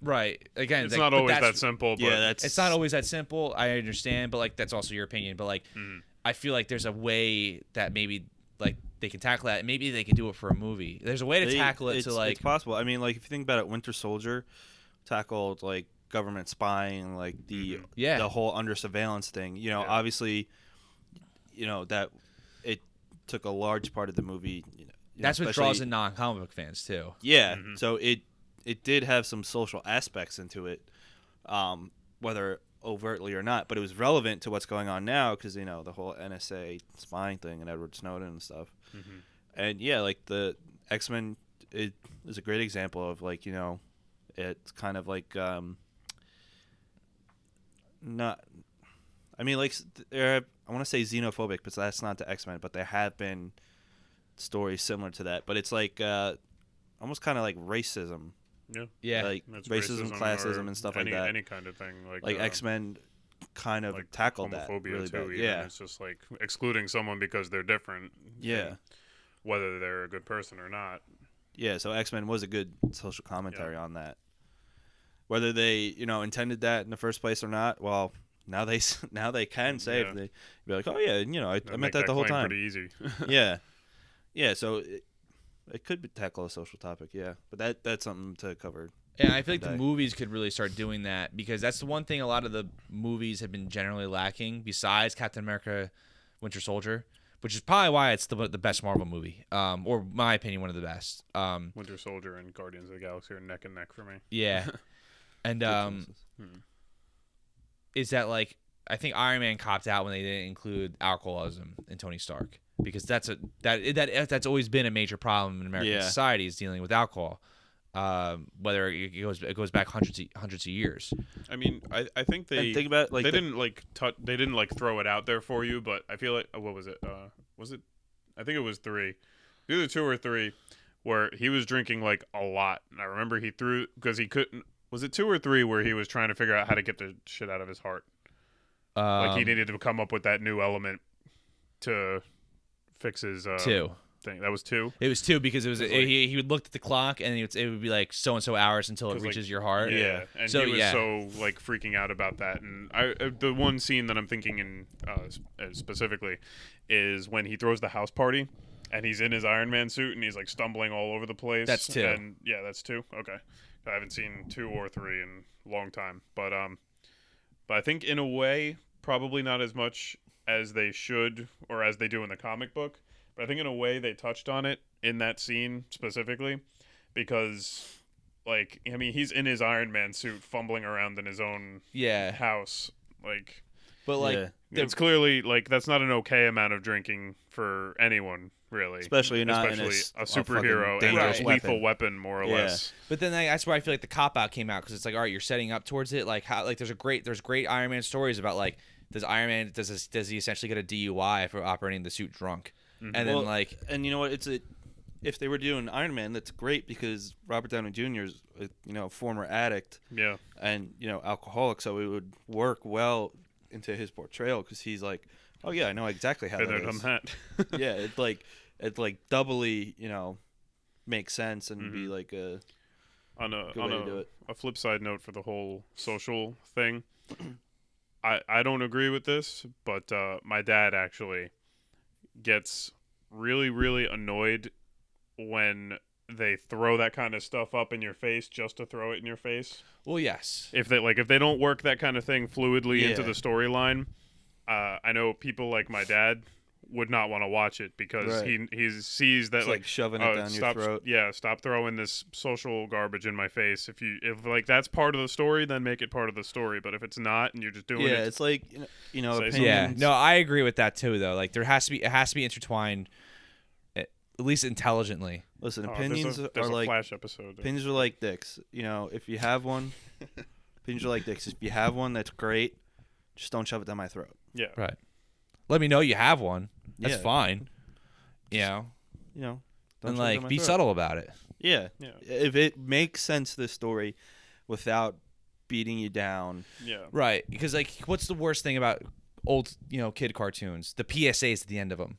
right. Again, It's like, not but always that's- that simple. But Yeah, that's It's not always that simple. I understand, but like that's also your opinion. But like, I feel like there's a way that maybe like they can tackle that. And maybe they can do it for a movie. There's a way to tackle it to like. It's possible. I mean, like if you think about it, Winter Soldier tackled like government spying, like the whole under surveillance thing. You know, obviously, that it took a large part of the movie. That's what especially- draws in non-comic book fans too. Yeah, so it did have some social aspects into it, whether overtly or not, but it was relevant to what's going on now because the whole NSA spying thing and Edward Snowden and stuff. And yeah, like the X-Men is a great example of like it's kind of like not. I mean, like I want to say xenophobic, but that's not the X-Men. But there have been stories similar to that. But it's like almost kind of like racism. Yeah, Like That's racism, classism, or and stuff any, like that. Any kind of thing. Like X-Men kind of like tackled that homophobia really too. bad. Even. Yeah, It's just like excluding someone because they're different. yeah, and whether they're a good person or not. yeah. So X-Men was a good social commentary on that. Whether they intended that in the first place or not, well, now they can say if they be like, oh yeah, I meant Make that the whole claim time. Pretty easy. Yeah. So it could tackle a social topic, yeah. But that's something to cover. And I feel like the Day. movies could really start doing that because that's the one thing a lot of the movies have been generally lacking besides Captain America Winter Soldier, which is probably why it's the best Marvel movie, or my opinion, one of the best. Winter Soldier and Guardians of the Galaxy are neck and neck for me. Yeah. And is that like I think Iron Man copped out when they didn't include alcoholism in Tony Stark because that's always been a major problem in American society is dealing with alcohol. Whether it goes back hundreds of years. I mean, I think they think about like they didn't like throw it out there for you, but I feel like what was it? Was it? I think it was 3, either 2 or 3, where he was drinking like a lot. And I remember he threw because he couldn't. Was it 2 or 3 where he was trying to figure out how to get the shit out of his heart? Like he needed to come up with that new element to fix his 2. thing. That was 2. It was 2 because it was he would look at the clock and it would be like so and so hours until it reaches your heart. Yeah, and so, he was so like freaking out about that. And the one scene that I'm thinking in specifically is when he throws the house party and he's in his Iron Man suit and he's like stumbling all over the place. That's 2. And yeah, that's 2. Okay, I haven't seen 2 or 3 in a long time, but I think in a way probably not as much as they should or as they do in the comic book. But I think in a way they touched on it in that scene specifically because, like, I mean, he's in his Iron Man suit fumbling around in his own house. Like, but like, it's clearly, like, that's not an okay amount of drinking for anyone, really. Especially not a a superhero and a lethal weapon, more or less. But then that's where I feel like the cop-out came out because it's like, all right, you're setting up towards it. Like, how, like there's great Iron Man stories about, like, does he essentially get a DUI for operating the suit drunk? Mm-hmm. And then and you know what? If they were doing Iron Man, that's great because Robert Downey Jr. is a former addict, and alcoholic, so it would work well into his portrayal because he's like, oh yeah, I know exactly how that is. Yeah, it doubly makes sense and be like a on a flip side note for the whole social thing. I don't agree with this, but my dad actually gets really, really annoyed when they throw that kind of stuff up in your face just to throw it in your face. Well, yes. If they don't work that kind of thing fluidly into the storyline, I know people like my dad would not want to watch it because he sees that it's like shoving it down your throat. Yeah, stop throwing this social garbage in my face. If like that's part of the story, then make it part of the story. But if it's not, and you're just doing it, it's like opinions. Yeah, no, I agree with that too. Though, like it has to be intertwined, at least intelligently. Listen, opinions are like Flash episode. Opinions are like dicks. If you have one, opinions are like dicks. If you have one, that's great. Just don't shove it down my throat. Yeah, right. Let me know you have one. That's fine. Don't and like be subtle about it. Yeah. If it makes sense, this story, without beating you down. Yeah. Right. Because like, what's the worst thing about old kid cartoons? The PSAs at the end of them.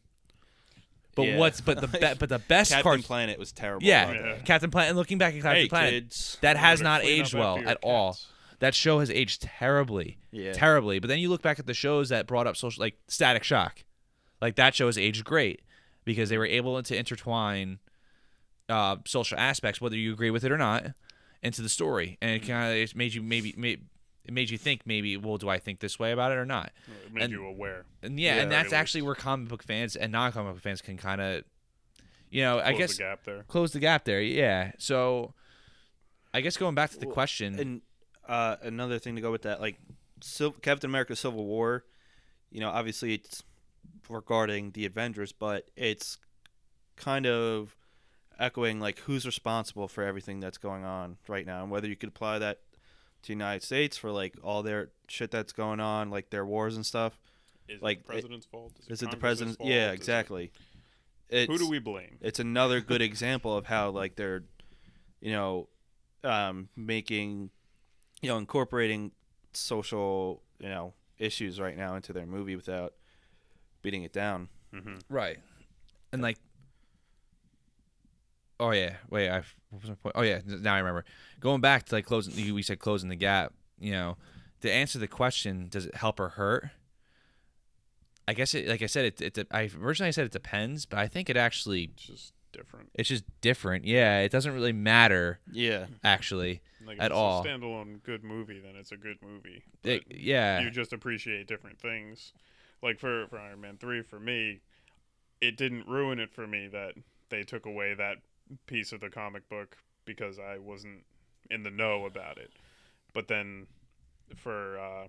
But the best Captain Planet was terrible. Yeah. Captain Planet. And looking back at Captain Planet, kids, that has not aged well at all. That show has aged terribly. Yeah. Terribly. But then you look back at the shows that brought up social, like Static Shock. Like that show has aged great because they were able to intertwine social aspects, whether you agree with it or not, into the story, and it made you think maybe, well, do I think this way about it or not? It made you aware. And and that's actually where comic book fans and non-comic book fans can kind of, I guess close the gap there. Yeah. So, I guess going back to the question, and another thing to go with that, like Captain America: Civil War, obviously it's regarding the Avengers, but it's kind of echoing like who's responsible for everything that's going on right now, and whether you could apply that to the United States for like all their shit that's going on, like their wars and stuff. Is it the president's fault? Is it the president's fault? Yeah, exactly. Who do we blame? It's another good example of how like they're, making, incorporating social, issues right now into their movie without beating it down. Mm-hmm. Right. And like, oh yeah, wait, what was my point? Oh yeah, now I remember. Going back to like closing, we said closing the gap. To answer the question, does it help or hurt? I guess like I said, I originally said it depends, but I think it actually just different. It's just different. Yeah, it doesn't really matter Yeah. actually Like at if all. it's a standalone good movie, then it's a good movie. But Yeah. you just appreciate different things. Like for Iron Man 3, for me, it didn't ruin it for me that they took away that piece of the comic book because I wasn't in the know about it. But then for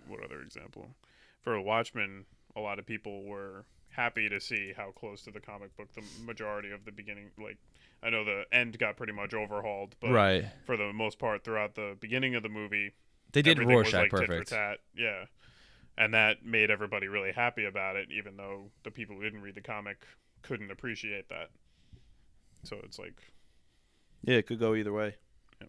what other example? For Watchmen, a lot of people were happy to see how close to the comic book the majority of the beginning, like, I know the end got pretty much overhauled, but Right. for the most part throughout the beginning of the movie, They did everything was Rorschach like tit for perfect. tat. Yeah. And that made everybody really happy about it, even though the people who didn't read the comic couldn't appreciate that. So it's like, Yeah, it could go either way. Yeah.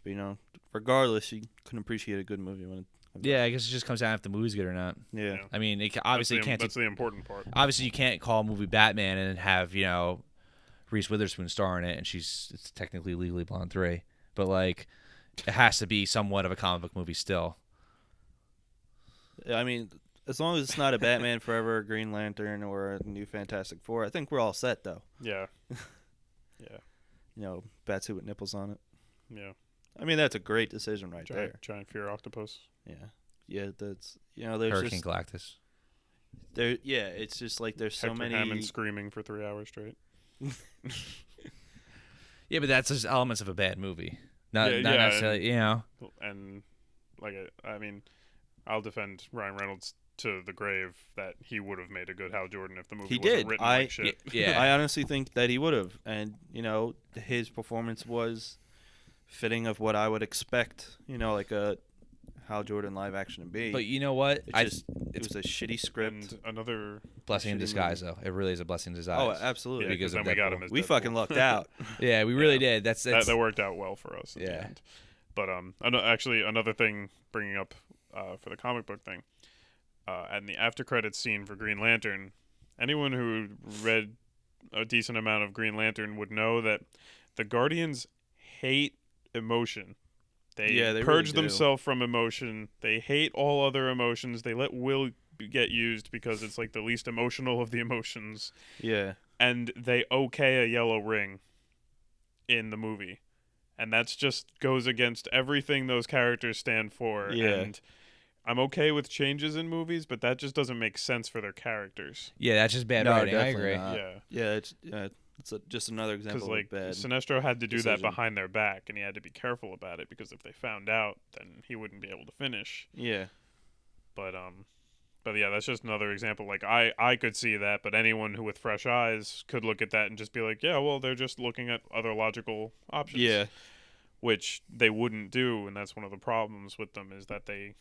But, you know, regardless, you couldn't appreciate a good movie when it. Yeah, I guess it just comes down if the movie's good or not. Yeah. Yeah. I mean, obviously you can't. That's the important part. Obviously, you can't call a movie Batman and have Reese Witherspoon star in it, and it's technically Legally Blonde 3, but like it has to be somewhat of a comic book movie still. I mean, as long as it's not a Batman Forever, Green Lantern, or a new Fantastic Four, I think we're all set, though. Yeah. Yeah. You know, Batsuit with nipples on it. Yeah. I mean, that's a great decision right there. Giant fear octopus. Yeah. Yeah, that's, there's Hurricane just, Galactus. yeah, it's just like there's so Hector many. Hammond screaming for 3 hours straight. Yeah, but that's just elements of a bad movie. Not Yeah, necessarily, And like, I mean, I'll defend Ryan Reynolds to the grave that he would have made a good Hal Jordan if the movie He wasn't did. written like shit. Yeah. I honestly think that he would have, and his performance was fitting of what I would expect. Like a Hal Jordan live action to be. But you know what? it was a shitty script. And another Blessing in shitty disguise, though. It really is a blessing in disguise. Oh, absolutely. yeah, because because of then we got Deadpool. him as We Deadpool. fucking lucked out. Yeah, we really did. That's that worked out well for us. In Yeah. the end. But actually another thing bringing up for the comic book thing, and the after credits scene for Green Lantern, anyone who read a decent amount of Green Lantern would know that the Guardians hate emotion. They really purge do. themselves from emotion. They hate all other emotions. They let will get used because it's like the least emotional of the emotions. Yeah. And they okay a yellow ring in the movie. And that's just goes against everything those characters stand for. Yeah. And I'm okay with changes in movies, but that just doesn't make sense for their characters. Yeah, that's just bad No, writing. I definitely agree. not. Yeah. Yeah, it's just another Because example like of bad. Sinestro had to do that decision. behind their back, and he had to be careful about it because if they found out, then he wouldn't be able to finish. Yeah. But yeah, that's just another example. Like I could see that, but anyone who with fresh eyes could look at that and just be like, yeah, well, they're just looking at other logical options. Yeah. Which they wouldn't do, and that's one of the problems with them is that they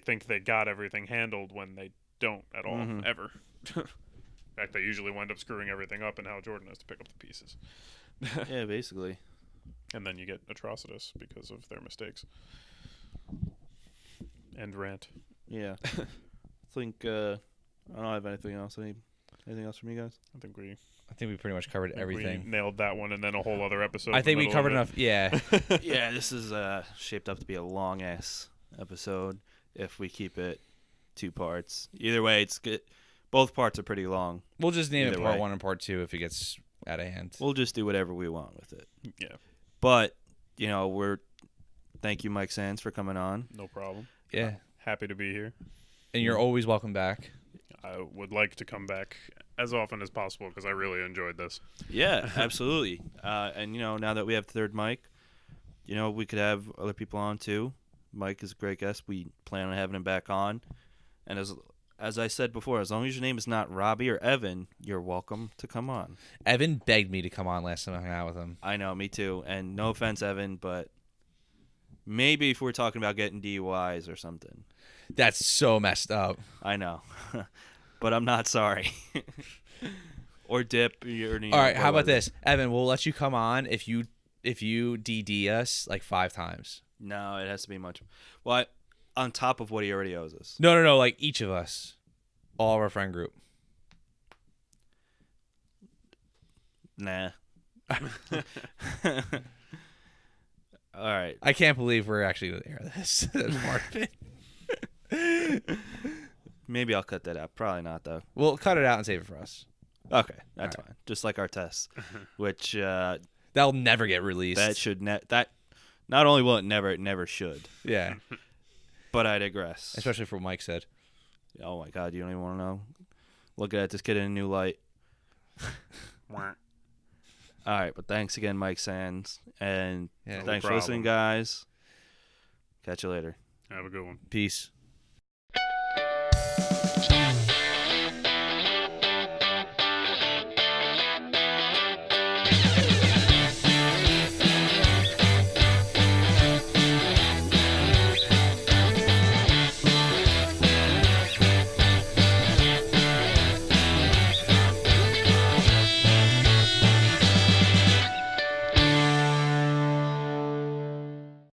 think they got everything handled when they don't at all, Mhm. ever. In fact, they usually wind up screwing everything up, and Hal Jordan has to pick up the pieces. Yeah, basically. And then you get Atrocitus because of their mistakes. End rant. Yeah. I think I don't have anything else. Anything else from you guys? I think we pretty much covered everything. We nailed that one, and then a whole other episode. I in think the we middle covered of enough. Yeah. it. Yeah, this is shaped up to be a long ass episode if we keep it 2 parts. Either way, it's good. Both parts are pretty long. We'll just name it Either part way. 1 and part 2 if it gets out of hand. We'll just do whatever we want with it. Yeah, But, thank you, Mike Sands, for coming on. no problem. Yeah. Happy to be here. And you're always welcome back. I would like to come back as often as possible because I really enjoyed this. Yeah, absolutely. And, now that we have third Mike, we could have other people on too. Mike is a great guest. We plan on having him back on. And as I said before, as long as your name is not Robbie or Evan, you're welcome to come on. Evan begged me to come on last time I hung out with him. I know, me too. And no offense, Evan, but maybe if we're talking about getting DUIs or something. That's so messed up. I know. But I'm not sorry. Or dip. All right, how about this? Evan, we'll let you come on if you DD us like 5 times. No, it has to be much. Well, on top of what he already owes us. No, like each of us. All of our friend group. Nah. All right. I can't believe we're actually going to air this. That's part of it. Maybe I'll cut that out. Probably not, though. We'll cut it out and save it for us. Okay, that's All right. fine. Just like our tests, which That'll never get released. that should that not only will it never should. Yeah, But I digress. especially for what Mike said. Oh my God, you don't even want to know. Look at this kid in a new light. All right, but thanks again, Mike Sands, and Yeah. thanks No for listening, problem. guys. Catch you later. Have a good one. Peace.